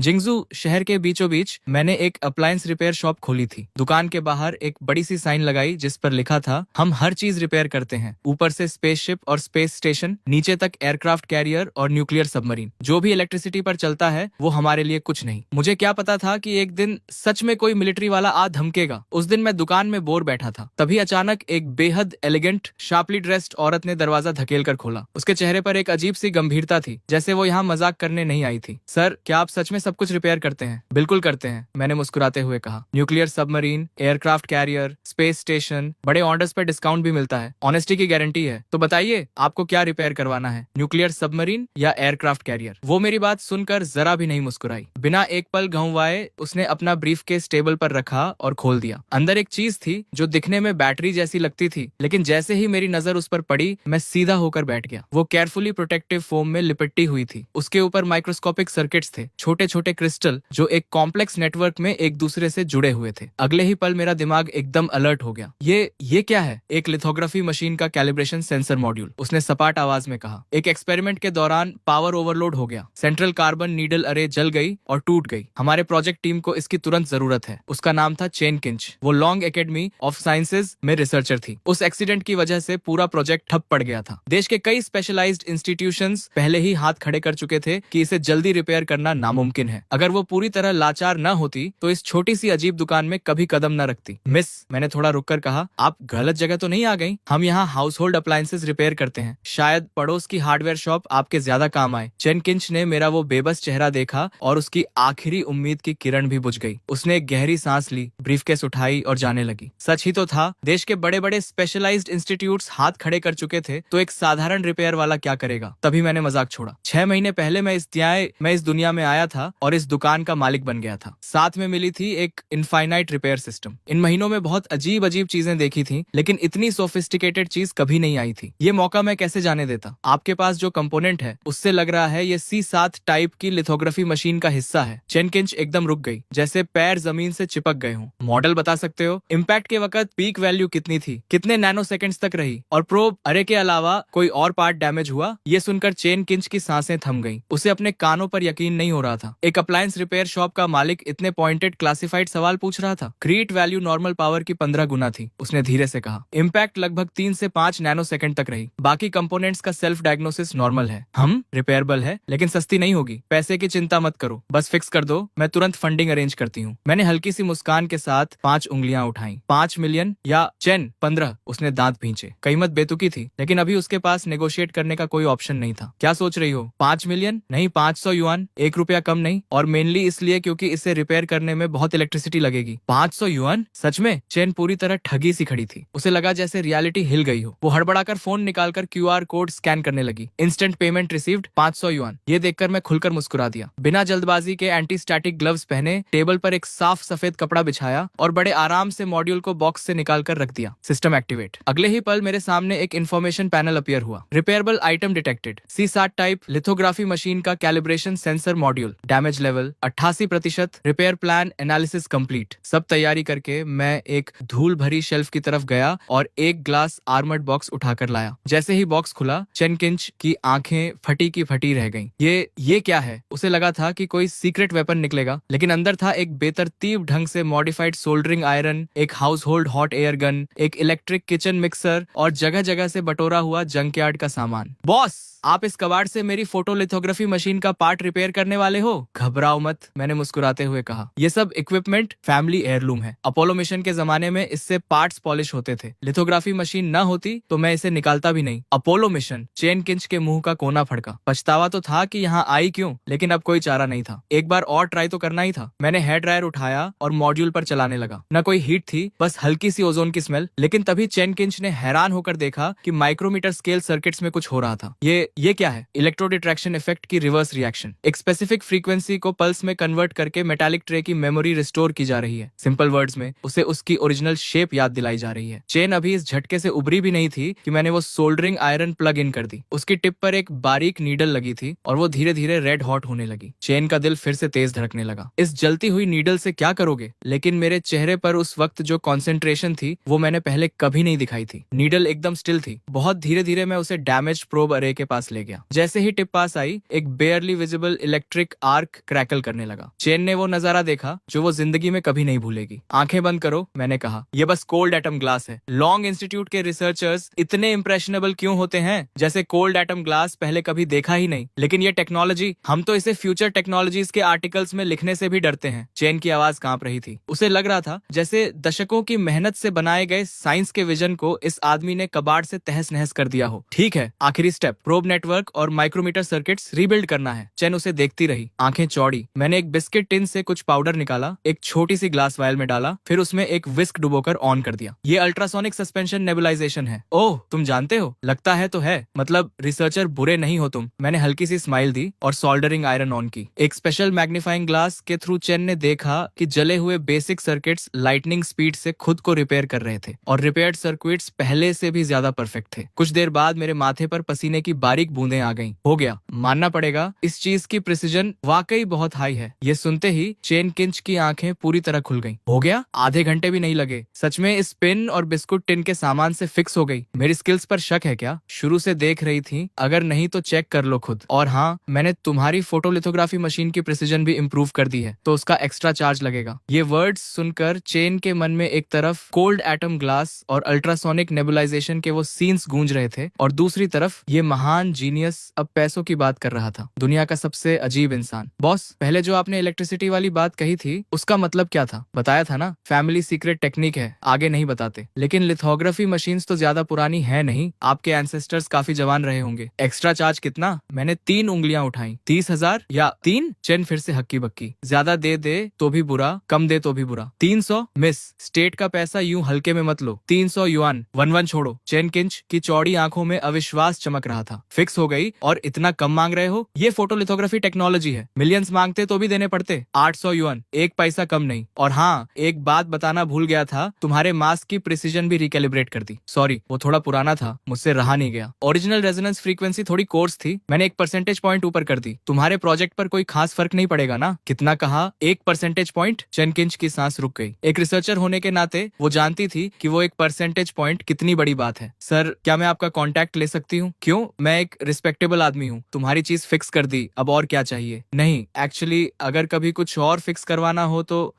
Jingzhou शहर के बीचों बीच मैंने एक अप्लायंस रिपेयर शॉप खोली थी। दुकान के बाहर एक बड़ी सी साइन लगाई जिस पर लिखा था, हम हर चीज रिपेयर करते हैं, ऊपर से स्पेसशिप और स्पेस स्टेशन, नीचे तक एयरक्राफ्ट कैरियर और न्यूक्लियर सबमरीन। जो भी इलेक्ट्रिसिटी पर चलता है वो हमारे लिए कुछ नहीं। मुझे क्या पता था कि एक दिन सच में कोई मिलिट्री वाला आ धमकेगा। उस दिन मैं दुकान में बोर बैठा था, तभी अचानक एक बेहद एलिगेंट शार्पली ड्रेस्ड औरत ने दरवाजा धकेल कर खोला। उसके चेहरे पर एक अजीब सी गंभीरता थी, जैसे वो यहाँ मजाक करने नहीं आई थी। सर, क्या आप सच में सब कुछ रिपेयर करते हैं? बिल्कुल करते हैं, मैंने मुस्कुराते हुए कहा। Nuclear submarine, aircraft carrier, space station, बड़े ऑर्डर्स पर डिस्काउंट भी मिलता है, ऑनेस्टी की गारंटी है। तो बताइए आपको क्या रिपेयर करवाना है, न्यूक्लियर सबमरीन या एयरक्राफ्ट कैरियर? वो मेरी बात सुनकर जरा भी नहीं मुस्कुराई। बिना एक पल घुमाए उसने अपना ब्रीफकेस टेबल पर रखा और खोल दिया। अंदर एक चीज थी जो दिखने में बैटरी जैसी लगती थी, लेकिन जैसे ही मेरी नजर उस पर पड़ी मैं सीधा होकर बैठ गया। वो केयरफुली प्रोटेक्टिव फोम में लिपटी हुई थी। उसके ऊपर माइक्रोस्कोपिक सर्किट्स थे, छोटे छोटे क्रिस्टल जो एक कॉम्प्लेक्स नेटवर्क में एक दूसरे से जुड़े हुए थे। अगले ही पल मेरा दिमाग एकदम अलर्ट हो गया। ये क्या है? एक लिथोग्राफी मशीन का कैलिब्रेशन सेंसर मॉड्यूल, उसने सपाट आवाज में कहा। एक एक्सपेरिमेंट के दौरान पावर ओवरलोड हो गया, सेंट्रल कार्बन नीडल अरे जल गई और टूट गई। हमारे प्रोजेक्ट टीम को इसकी तुरंत जरूरत है। उसका नाम था चेन किंच। वो लॉन्ग एकेडमी ऑफ साइंसेज में रिसर्चर थी। उस एक्सीडेंट की वजह से पूरा प्रोजेक्ट ठप पड़ गया था। देश के कई स्पेशलाइज्ड इंस्टीट्यूशंस पहले ही हाथ खड़े कर चुके थे कि इसे जल्दी रिपेयर करना नामुमकिन है। अगर वो पूरी तरह लाचार न होती तो इस छोटी सी अजीब दुकान में कभी कदम न रखती। मिस, मैंने थोड़ा रुककर कहा, आप गलत जगह तो नहीं आ गई? हम यहाँ हाउस होल्ड अप्लायंसेज रिपेयर करते हैं, शायद पड़ोस की हार्डवेयर शॉप आपके ज्यादा काम आए। चेन किंच ने मेरा वो बेबस चेहरा देखा और उसकी आखिरी उम्मीद की किरण भी बुझ गई। उसने एक गहरी सांस ली, ब्रीफकेस उठाई और जाने लगी। सच ही तो था, देश के बड़े बड़े स्पेशलाइज्ड इंस्टीट्यूट्स हाथ खड़े कर चुके थे, तो एक साधारण रिपेयर वाला क्या करेगा? तभी मैंने मजाक छोड़ा। 6 महीने पहले मैं इस दुनिया में आया था और इस दुकान का मालिक बन गया था। साथ में मिली थी एक इनफाइनाइट रिपेयर सिस्टम। इन महीनों में बहुत अजीब अजीब चीजें देखी थी, लेकिन इतनी सोफिस्टिकेटेड चीज कभी नहीं आई थी। ये मौका मैं कैसे जाने देता? आपके पास जो कंपोनेंट है उससे लग रहा है ये C7 टाइप की लिथोग्राफी मशीन का हिस्सा है। चेन किंच एकदम रुक गई, जैसे पैर जमीन से चिपक गए हों। मॉडल बता सकते हो? इम्पैक्ट के वक्त पीक वैल्यू कितनी थी, कितने नैनो सेकंड्स तक रही, और प्रोब अरे के अलावा कोई और पार्ट डैमेज हुआ? ये सुनकर चेन किंच की सांसें थम गईं। उसे अपने कानों पर यकीन नहीं हो रहा था। एक अप्लायंस रिपेयर शॉप का मालिक इतने पॉइंटेड क्लासिफाइड सवाल पूछ रहा था। क्रिएट वैल्यू नॉर्मल पावर की 15 गुना थी, उसने धीरे से कहा। इम्पैक्ट लगभग 3 से 5 नैनो सेकंड तक रही। बाकी कंपोनेंट्स का सेल्फ डायग्नोसिस नॉर्मल है। हम रिपेयरेबल है, लेकिन सस्ती नहीं होगी। पैसे की चिंता मत करो, बस फिक्स कर दो, मैं तुरंत फंडिंग अरेंज करती हूँ। मैंने हल्की सी मुस्कान के साथ 5 उंगलियां उठाई। 5 मिलियन या चेन 15? उसने दांत भींचे। कीमत बेतुकी थी, लेकिन अभी उसके पास नेगोशिएट करने का कोई ऑप्शन नहीं था। क्या सोच रही हो? 5 मिलियन नहीं, 500 युआन, 1 रुपया कम नहीं, और मेनली इसलिए क्योंकि इसे रिपेयर करने में बहुत इलेक्ट्रिसिटी लगेगी। 500 युआन? सच में? चेन पूरी तरह ठगी सी खड़ी थी। उसे लगा जैसे रियलिटी हिल गई हो। वो हड़बड़ाकर फोन निकालकर QR कोड स्कैन करने लगी। Instant payment received, 500 yuan. ये देखकर मैं खुलकर मुस्कुरा दिया। बिना जल्दबाजी के एंटी स्टैटिक ग्लव्स पहने टेबल पर एक साफ सफेद कपड़ा बिछाया और बड़े आराम से मॉड्यूल को बॉक्स से निकालकर रख दिया। System activate. अगले ही पल मेरे सामने एक इन्फॉर्मेशन पैनल अपीयर हुआ। Repairable item detected, C7 type lithography machine का calibration sensor module, damage level 88%, repair plan analysis complete. सब तैयारी करके मैं एक धूल भरी शेल्फ की तरफ गया और एक ग्लास आर्मर्ड बॉक्स उठाकर लाया। जैसे ही बॉक्स खुला, चेन किंच की आंखें फटी की फटी रह गईं। ये क्या है? उसे लगा था कि कोई सीक्रेट वेपन निकलेगा, लेकिन अंदर था एक बेतरतीब ढंग से मॉडिफाइड सोल्डरिंग आयरन, एक house hold hot air gun, एक इलेक्ट्रिक किचन मिक्सर और जगह जगह से बटोरा हुआ जंकयार्ड का सामान। बॉस, आप इस कबाड़ से मेरी फोटोलिथोग्राफी मशीन का पार्ट रिपेयर करने वाले हो? घबराओ मत, मैंने मुस्कुराते हुए कहा। ये सब इक्विपमेंट फैमिली एयरलूम है। अपोलो मिशन के जमाने में इससे पार्ट्स पॉलिश होते थे। लिथोग्राफी मशीन न होती तो मैं इसे निकालता भी नहीं। Apollo mission? चेन किंच के मुंह का कोना फड़का। पछतावा तो था कि यहाँ आई क्यों, लेकिन अब कोई चारा नहीं था। एक बार और ट्राई तो करना ही था। मैंने हेयर ड्रायर उठाया और मॉड्यूल पर चलाने लगा। न कोई हीट थी, बस हल्की सी ओजोन की स्मेल। लेकिन तभी चेन किंच ने हैरान होकर देखा कि माइक्रोमीटर स्केल सर्किट्स में कुछ हो रहा था। ये क्या है? इलेक्ट्रोडिट्रैक्शन इफेक्ट की रिवर्स रिएक्शन। एक स्पेसिफिक फ्रीक्वेंसी को पल्स में कन्वर्ट करके मेटालिक ट्रे की मेमोरी रिस्टोर की जा रही है। सिंपल वर्ड्स में उसे उसकी ओरिजिनल शेप याद दिलाई जा रही है। चेन अभी इस झटके से उभरी भी नहीं थी कि मैंने वो सोल्डरिंग आयरन प्लग इन कर दी। उसकी टिप पर एक बारीक नीडल लगी थी और वो धीरे धीरे रेड हॉट होने लगी। चेन का दिल फिर से तेज धड़कने लगा। इस जलती हुई नीडल से क्या करोगे? लेकिन मेरे चेहरे पर उस वक्त जो कॉन्सेंट्रेशन थी वो मैंने पहले कभी नहीं दिखाई थी। नीडल एकदम स्टिल थी। बहुत धीरे धीरे मैं उसे डैमेज प्रोब अरे के पास ले गया। जैसे ही टिप पास आई, एक बेयरली विजिबल इलेक्ट्रिक आर्क नर्क क्रैकल करने लगा। चेन ने वो नजारा देखा जो वो जिंदगी में कभी नहीं भूलेगी। आंखें बंद करो, मैंने कहा। ये बस कोल्ड एटम ग्लास है। लॉन्ग इंस्टीट्यूट के रिसर्चर्स इतने इंप्रेशनेबल क्यों होते हैं, जैसे कोल्ड एटम ग्लास पहले कभी देखा ही नहीं। लेकिन ये टेक्नोलॉजी, हम तो इसे फ्यूचर टेक्नोलॉजीज के आर्टिकल्स में लिखने से भी डरते हैं। चेन की आवाज कांप रही थी। उसे लग रहा था जैसे दशकों की मेहनत से बनाए गए साइंस के विजन को इस आदमी ने कबाड़ से तहस नहस कर दिया हो। ठीक है, आखिरी स्टेप, प्रोब नेटवर्क और माइक्रोमीटर सर्किट्स रीबिल्ड करना है। चेन उसे देखती रही, आंखें चौड़ी। मैंने एक बिस्किट टिन से कुछ पाउडर निकाला, एक छोटी सी ग्लास वायल में डाला, फिर उसमें एक विस्क डुबोकर ऑन कर दिया। ये अल्ट्रासोनिक सस्पेंशन नेबुलाइजेशन है। ओह, तुम जानते हो? लगता है तो है, मतलब रिसर्चर बुरे नहीं हो तुम। मैंने हल्की सी स्माइल दी और सोल्डरिंग आयरन ऑन की। एक स्पेशल मैग्नीफाइंग ग्लास के थ्रू चेन ने देखा कि जले हुए बेसिक सर्किट्स लाइटनिंग स्पीड से खुद को रिपेयर कर रहे थे और रिपेयर्ड सर्किट्स पहले से भी ज्यादा परफेक्ट थे। कुछ देर बाद मेरे माथे पर पसीने की बारीक बूंदें आ गईं। हो गया, मानना पड़ेगा, इस चीज की प्रिसीजन वाकई बहुत हाई है। ये सुनते ही चेन किंच की आंखें पूरी तरह खुल गईं। हो गया? आधे घंटे भी नहीं लगे। सच में इस पिन और बिस्कुट टिन के सामान से फिक्स हो गई। मेरी स्किल्स पर शक है क्या? शुरू से देख रही थी, अगर नहीं तो चेक कर लो खुद। और हाँ, मैंने तुम्हारी फोटोलिथोग्राफी मशीन की प्रिसीजन भी इम्प्रूव कर दी है, तो उसका एक्स्ट्रा चार्ज लगेगा। ये वर्ड्स सुनकर चेन के मन में एक तरफ कोल्ड एटम ग्लास और अल्ट्रासोनिक नेबुलाइजेशन के वो सीन्स गूंज रहे थे और दूसरी तरफ ये महान जीनियस अब पैसों की बात कर रहा था। दुनिया का सबसे अजीब इंसान। बॉस, पहले जो आपने इलेक्ट्रिसिटी वाली बात कही थी उसका मतलब क्या था? बताया था ना, फैमिली सीक्रेट टेक्निक है, आगे नहीं बताते। लेकिन लिथोग्राफी मशीन्स तो ज्यादा पुरानी है नहीं, आपके एंसेस्टर्स काफी जवान रहे होंगे। एक्स्ट्रा चार्ज कितना? मैंने 3 उंगलियां उठाई। 30,000 या 3? चेन फिर से हक्की बक्की। ज्यादा दे तो भी बुरा, कम दे तो भी बुरा। 300? मिस, स्टेट का पैसा यूं हल्के में मत लो। 300 युआन। वन छोड़ो। चेन किंच की चौड़ी आंखों में अविश्वास चमक रहा था। फिक्स हो गई? और इतना कम मांग रहे हो? ये फोटोलिथोग्राफी टेक्नोलॉजी है, मिलियंस मांगते तो भी देने पड़ते। 800 युआन, 1 पैसा कम नहीं। और हाँ, एक बात बताना भूल गया था, तुम्हारे मास्क की प्रिसीजन भी रिकैलिब्रेट कर दी। सॉरी, वो थोड़ा पुराना था, मुझसे रहा नहीं गया। ओरिजिनल रेजोनेंस फ्रीक्वेंसी थोड़ी कोर्स थी, मैंने 1 परसेंटेज पॉइंट ऊपर कर दी। तुम्हारे प्रोजेक्ट पर कोई खास फर्क नहीं पड़ेगा ना? कितना कहा? 1 परसेंटेज पॉइंट? चेन किंच की सांस रुक गई। एक रिसर्चर होने के नाते वो जानती थी कि वो 1 परसेंटेज पॉइंट कितनी बड़ी बात है। सर, क्या मैं आपका कॉन्टैक्ट ले सकती हूँ? क्यों? मैं एक रिस्पेक्टेबल आदमी हूँ। तुम्हारी चीज फिक्स कर दी, अब और क्या चाहिए? नहीं, एक्चुअली अगर कभी कुछ और फिक्स करवाना हो तो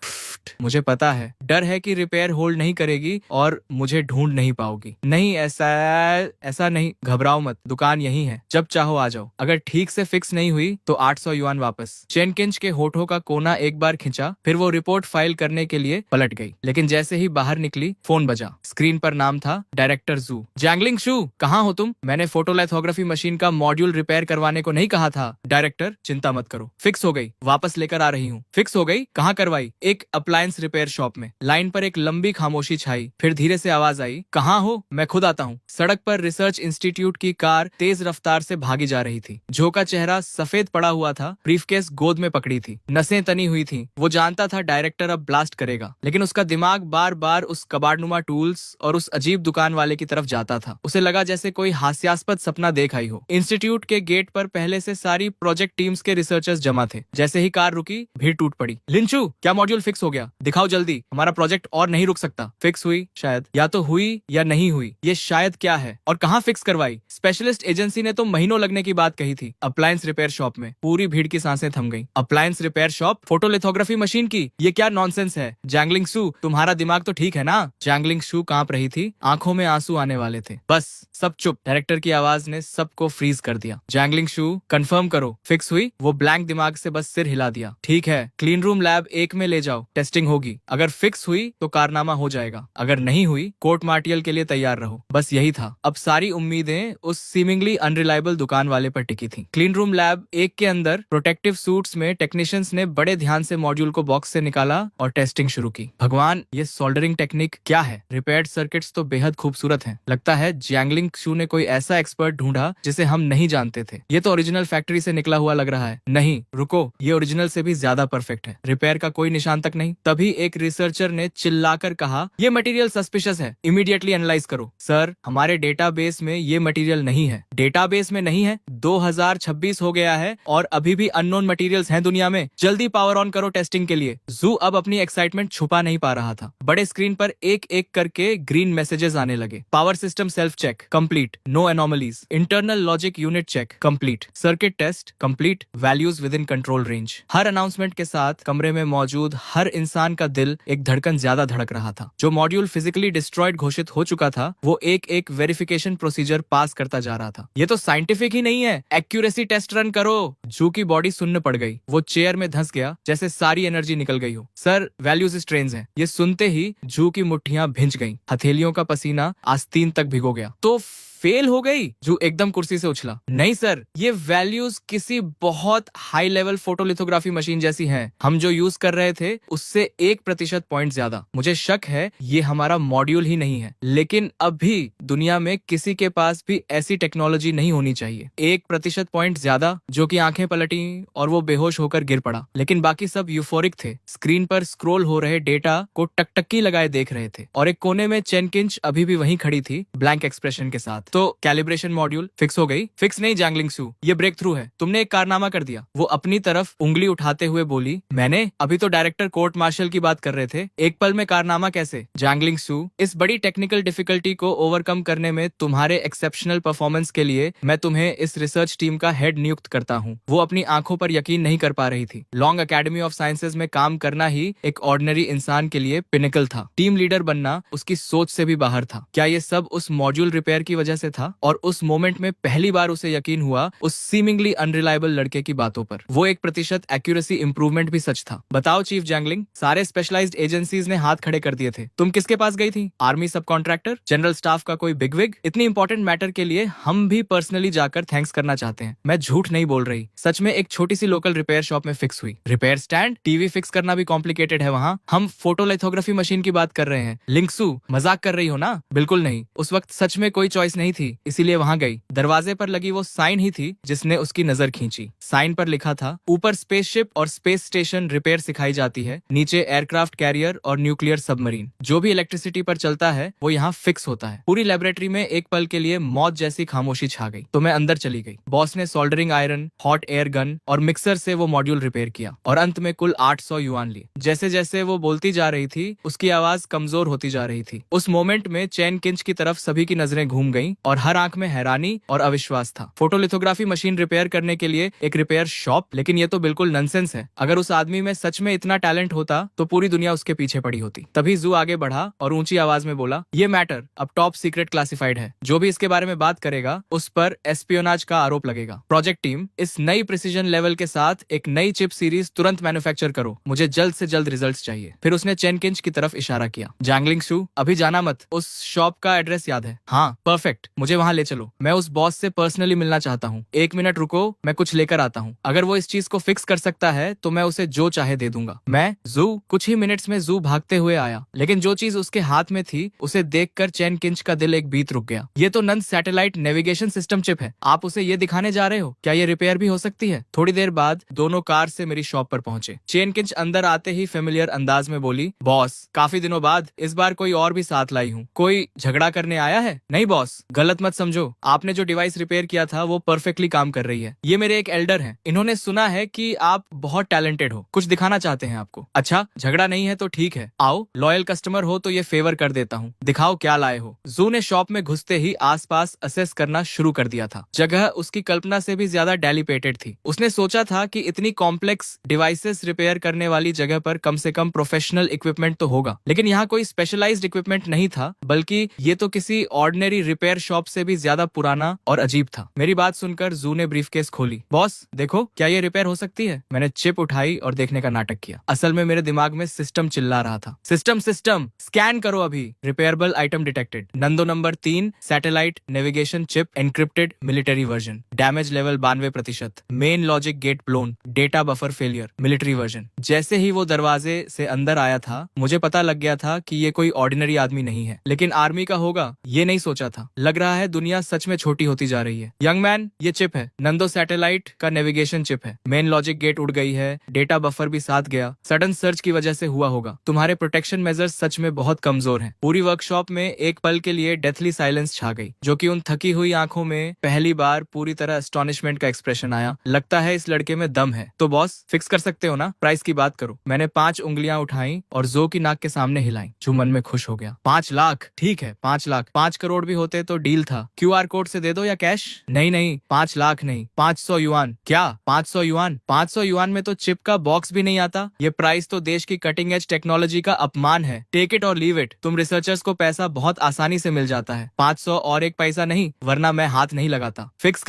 मुझे पता है, डर है कि रिपेयर होल्ड नहीं करेगी और मुझे ढूंढ नहीं पाओगी। नहीं, ऐसा नहीं, घबराओ मत, दुकान यही है, जब चाहो आ जाओ। अगर ठीक से फिक्स नहीं हुई तो 800 युआन वापस। चेन किंच के होठों का कोना एक बार खिंचा, फिर वो रिपोर्ट फाइल करने के लिए पलट गई। लेकिन जैसे ही बाहर निकली, फोन बजा। स्क्रीन पर नाम था डायरेक्टर जू। जैंगलिंग शू, कहाँ हो तुम? मैंने फोटोलिथोग्राफी मशीन का मॉड्यूल रिपेयर करवाने को नहीं कहा था? डायरेक्टर, चिंता मत करो, फिक्स हो गई, वापस लेकर आ रही हूँ। फिक्स हो गई? कहाँ करवाई? एक अप्लायंस रिपेयर शॉप में। लाइन पर एक लंबी खामोशी छाई, फिर धीरे से आवाज आई, कहाँ हो? मैं खुद आता हूँ। सड़क पर रिसर्च इंस्टीट्यूट की कार तेज रफ्तार से भागी जा रही थी। जो का चेहरा सफेद पड़ा हुआ था, ब्रीफकेस गोद में पकड़ी थी, नसें तनी हुई थी। वो जानता था डायरेक्टर अब ब्लास्ट करेगा, लेकिन उसका दिमाग बार बार उस कबाड़नुमा टूल्स और उस अजीब दुकान वाले की तरफ जाता था। उसे लगा जैसे कोई हास्यास्पद सपना देख आई हो। इंस्टीट्यूट के गेट पर पहले से सारी प्रोजेक्ट टीम्स के रिसर्चर्स जमा थे। जैसे ही कार रुकी, भीड़ टूट पड़ी। लिंचू, क्या मॉड्यूल फिक्स हो गया? दिखाओ जल्दी, हमारा प्रोजेक्ट और नहीं रुक सकता। फिक्स हुई? शायद। या तो हुई या नहीं हुई। ये शायद क्या है? और कहाँ फिक्स करवाई? स्पेशलिस्ट एजेंसी ने तो महीनों लगने की बात कही थी। अप्लायंस रिपेयर शॉप में। पूरी भीड़ की सांसें थम गई। Appliance repair shop photolithography machine की? ये क्या नॉनसेंस है? जैंगलिंग शू, तुम्हारा दिमाग तो ठीक है ना? जैंगलिंग शू कांप रही थी, आंखों में आंसू आने वाले थे। बस, सब चुप। डायरेक्टर की आवाज ने सबको फ्रीज कर दिया। जैंगलिंग शू, कंफर्म करो, फिक्स हुई? वो ब्लैंक दिमाग से बस सिर हिला दिया। ठीक है, क्लीन रूम लैब 1 में ले जाओ, टेस्टिंग होगी। अगर फिक्स हुई तो कारनामा हो जाएगा, अगर नहीं हुई कोर्ट मार्टियल के लिए तैयार रहो। बस यही था। अब सारी उम्मीदें उस सीमिंगली अनरिलायबल दुकान वाले पर टिकी थी। क्लीन रूम लैब 1 के अंदर प्रोटेक्टिव सूट्स में टेक्नीशियंस ने बड़े ध्यान से मॉड्यूल को बॉक्स से निकाला और टेस्टिंग शुरू की। भगवान, ये सोल्डरिंग टेक्निक क्या है? रिपेयर्ड सर्किट्स तो बेहद खूबसूरत हैं। लगता है जैंगलिंग शू ने कोई ऐसा एक्सपर्ट ढूंढा जिसे हम नहीं जानते थे। ये तो ओरिजिनल फैक्ट्री से निकला हुआ लग रहा है। नहीं, रुको, ये ओरिजिनल से भी ज्यादा परफेक्ट है। रिपेयर का कोई निशान तक नहीं। तभी एक रिसर्चर ने चिल्लाकर कहा, ये मटेरियल सस्पिशियस है, इमीडिएटली एनालाइज करो। सर, हमारे डेटाबेस में ये मटेरियल नहीं है। डेटाबेस में नहीं है? 2026 हो गया है और अभी भी अननोन मटेरियल्स हैं दुनिया में। जल्दी पावर ऑन करो टेस्टिंग के लिए। जू अब अपनी एक्साइटमेंट छुपा नहीं पा रहा था। बड़े स्क्रीन पर एक एक करके ग्रीन मैसेजेस आने लगे। Power system self check complete, no anomalies. Internal logic unit check complete, circuit test complete, values within control range. हर अनाउंसमेंट के साथ कमरे में मौजूद हर इंसान का दिल एक धड़कन ज्यादा धड़क रहा था। जो मॉड्यूल फिजिकली डिस्ट्रॉयड घोषित हो चुका था, वो एक एक वेरिफिकेशन प्रोसीजर पास करता जा रहा था। ये तो साइंटिफिक ही नहीं है, एक्यूरेसी टेस्ट रन करो। जू की बॉडी सुन्न पड़ गई। वो चेयर में धंस गया जैसे सारी एनर्जी निकल गई हो। सर, वैल्यूज स्ट्रेन्स हैं। ये सुनते ही जू की मुट्ठियां भिंच गईं। हथेलियों का पसीना आस्तीन तक भिगो गया। तो फेल हो गई? जू एकदम कुर्सी से उछला। नहीं सर, ये वैल्यूज किसी बहुत हाई लेवल फोटोलिथोग्राफी मशीन जैसी हैं। हम जो यूज कर रहे थे उससे 1% पॉइंट ज्यादा। मुझे शक है ये हमारा मॉड्यूल ही नहीं है, लेकिन अब भी दुनिया में किसी के पास भी ऐसी टेक्नोलॉजी नहीं होनी चाहिए। 1% पॉइंट ज्यादा, जो कि आंखें पलटी और वो बेहोश होकर गिर पड़ा। लेकिन बाकी सब यूफोरिक थे। स्क्रीन पर स्क्रॉल हो रहे डेटा को टकटकी लगाए देख रहे थे और एक कोने में चेन किंच अभी भी वहीं खड़ी थी, ब्लैंक एक्सप्रेशन के साथ। तो कैलिब्रेशन मॉड्यूल फिक्स हो गई? फिक्स नहीं जैंगलिंग सू, ये ब्रेक थ्रू है। तुमने एक कारनामा कर दिया। वो अपनी तरफ उंगली उठाते हुए बोली। मैंने? अभी तो डायरेक्टर कोर्ट मार्शल की बात कर रहे थे। एक पल में कारनामा कैसे? जैंगलिंग सू, इस बड़ी टेक्निकल डिफिकल्टी को ओवरकम करने में तुम्हारे एक्सेप्शनल परफॉर्मेंस के लिए मैं तुम्हें इस रिसर्च टीम का हेड नियुक्त करता हूँ। वो अपनी आंखों पर यकीन नहीं कर पा रही थी। लॉन्ग एकेडमी ऑफ साइंसेज में काम करना ही एक ऑर्डिनरी इंसान के लिए पिनिकल था। टीम लीडर बनना उसकी सोच से भी बाहर था। क्या ये सब उस मॉड्यूल रिपेयर की वजह से था? और उस मोमेंट में पहली बार उसे यकीन हुआ उस सीमिंगली अनरिलायबल लड़के की बातों पर। वो 1% एक्यूरेसी इंप्रूवमेंट भी सच था। बताओ चीफ जैंगलिंग, सारे स्पेशलाइज्ड एजेंसीज ने हाथ खड़े कर दिए थे। तुम किसके पास गई थी? आर्मी सब कॉन्ट्रैक्टर, जनरल स्टाफ का कोई बिगविग? इतनी इंपॉर्टेंट मैटर के लिए हम भी पर्सनली जाकर थैंक्स करना चाहते हैं। मैं झूठ नहीं बोल रही, सच में एक छोटी सी लोकल रिपेयर शॉप में फिक्स हुई। रिपेयर स्टैंड, टीवी फिक्स करना भी कॉम्प्लिकेटेड है वहाँ। हम फोटोलिथोग्राफी मशीन की बात कर रहे हैं। लिंक्सू, मजाक कर रही हो ना? बिल्कुल नहीं। उस वक्त सच में कोई चॉइस नहीं थी, इसीलिए वहां गई। दरवाजे पर लगी वो साइन ही थी जिसने उसकी नजर खींची। साइन पर लिखा था, ऊपर स्पेसशिप और स्पेस स्टेशन रिपेयर सिखाई जाती है, नीचे एयरक्राफ्ट कैरियर और न्यूक्लियर सबमरीन। जो भी इलेक्ट्रिसिटी पर चलता है वो यहाँ फिक्स होता है। पूरी लेबोरेटरी में एक पल के लिए मौत जैसी खामोशी छा गई। तो मैं अंदर चली गई। बॉस ने soldering iron, hot air gun और मिक्सर से वो मॉड्यूल रिपेयर किया और अंत में कुल 800 युआन लिए। जैसे जैसे वो बोलती जा रही थी उसकी आवाज कमजोर होती जा रही थी। उस मोमेंट में चैन किंच की तरफ सभी की नजरें घूम गईं और हर आंख में हैरानी और अविश्वास था। फोटोलिथोग्राफी मशीन रिपेयर करने के लिए एक रिपेयर शॉप? लेकिन ये तो बिल्कुल नॉनसेंस है। अगर उस आदमी में सच में इतना टैलेंट होता तो पूरी दुनिया उसके पीछे पड़ी होती। तभी जू आगे बढ़ा और ऊंची आवाज में बोला, ये मैटर अब टॉप सीक्रेट क्लासिफाइड है। जो भी इसके बारे में बात करेगा उस पर एस्पियोनाज का आरोप लगेगा। प्रोजेक्ट टीम, इस नई प्रिसीजन लेवल के साथ एक नई चिप सीरीज तुरंत मैन्युफैक्चर करो। मुझे जल्द से जल्द रिजल्ट्स चाहिए। फिर उसने चेन किंच की तरफ इशारा किया। जैंगलिंग शू, अभी जाना मत। उस शॉप का एड्रेस याद है? हाँ, परफेक्ट, मुझे वहां ले चलो। मैं उस बॉस से पर्सनली मिलना चाहता हूँ। 1 मिनट रुको, मैं कुछ लेकर आता हूँ। अगर वो इस चीज को फिक्स कर सकता है तो मैं उसे जो चाहे दे दूंगा। मैं जू। कुछ ही मिनट्स में जू भागते हुए आया, लेकिन जो चीज उसके हाथ में थी उसे देखकर चैन किंच का दिल एक बीत रुक गया। ये तो नन सैटेलाइट नेविगेशन सिस्टम चिप है। आप उसे ये दिखाने जा रहे हो? क्या ये रिपेयर भी हो सकती है? थोड़ी देर बाद दोनों कार से मेरी शॉप पर पहुंचे। चैन किंच अंदर आते ही फेमिलियर अंदाज में बोली, बॉस, काफी दिनों बाद इस बार कोई और भी साथ लाई हूँ। कोई झगड़ा करने आया है? नहीं बॉस, गलत मत समझो। आपने जो डिवाइस रिपेयर किया था वो परफेक्टली काम कर रही है। ये मेरे एक एल्डर हैं। इन्होंने सुना है कि आप बहुत टैलेंटेड हो, कुछ दिखाना चाहते हैं आपको। अच्छा, झगड़ा नहीं है तो ठीक है, आओ। लॉयल कस्टमर हो तो ये फेवर कर देता हूँ। दिखाओ क्या लाए हो। जू ने शॉप में घुसते ही आसपास असेस करना शुरू कर दिया था। जगह उसकी कल्पना से भी ज्यादा डेलिपेटेड थी। उसने सोचा था कि इतनी कॉम्प्लेक्स डिवाइसेस रिपेयर करने वाली जगह पर कम से कम प्रोफेशनल इक्विपमेंट तो होगा, लेकिन यहाँ कोई स्पेशलाइज्ड इक्विपमेंट नहीं था, बल्कि ये तो किसी ऑर्डिनरी रिपेयर शॉप से भी ज्यादा पुराना और अजीब था। मेरी बात सुनकर जू ने ब्रीफकेस खोली। बॉस देखो, क्या ये रिपेयर हो सकती है? मैंने चिप उठाई और देखने का नाटक किया। असल में मेरे दिमाग में सिस्टम चिल्ला रहा था, सिस्टम सिस्टम स्कैन करो अभी। Repairable item detected. नंदो number 3 satellite navigation chip encrypted military version. Damage level 92%। Main logic gate blown. Data buffer failure military version. जैसे ही वो दरवाजे से अंदर आया था मुझे पता लग गया था कि ये कोई ऑर्डिनरी आदमी नहीं है, लेकिन आर्मी का होगा ये नहीं सोचा था। लग लग रहा है दुनिया सच में छोटी होती जा रही है। यंग मैन, ये चिप है, नंदो सैटेलाइट का नेविगेशन चिप है। मेन लॉजिक गेट उड़ गई है, डेटा बफर भी साथ गया। सडन सर्च की वजह से हुआ होगा। तुम्हारे प्रोटेक्शन मेजर्स सच में बहुत कमजोर हैं। पूरी वर्कशॉप में एक पल के लिए डेथली साइलेंस छा गई, जो कि उन थकी हुई आंखों में पहली बार पूरी तरह एस्टॉनिशमेंट का एक्सप्रेशन आया। लगता है इस लड़के में दम है। तो बॉस, फिक्स कर सकते हो ना? प्राइस की बात करो। मैंने 5 उंगलियां उठाई और जो की नाक के सामने हिलाई, जो मन में खुश हो गया। 5 लाख, ठीक है 5 लाख। 5 करोड़ भी होते तो डील था। QR कोड से दे दो या कैश? नहीं नहीं, 5 लाख नहीं, 500 युआन। क्या 500 युआन? 500 युआन में तो चिप का बॉक्स भी नहीं आता। ये प्राइस तो देश की कटिंग एज टेक्नोलॉजी का अपमान है। टेक इट और लीव इट। तुम रिसर्चर्स को पैसा बहुत आसानी से मिल जाता है। 500 और 1 पैसा नहीं, वरना मैं हाथ नहीं लगाता। फिक्स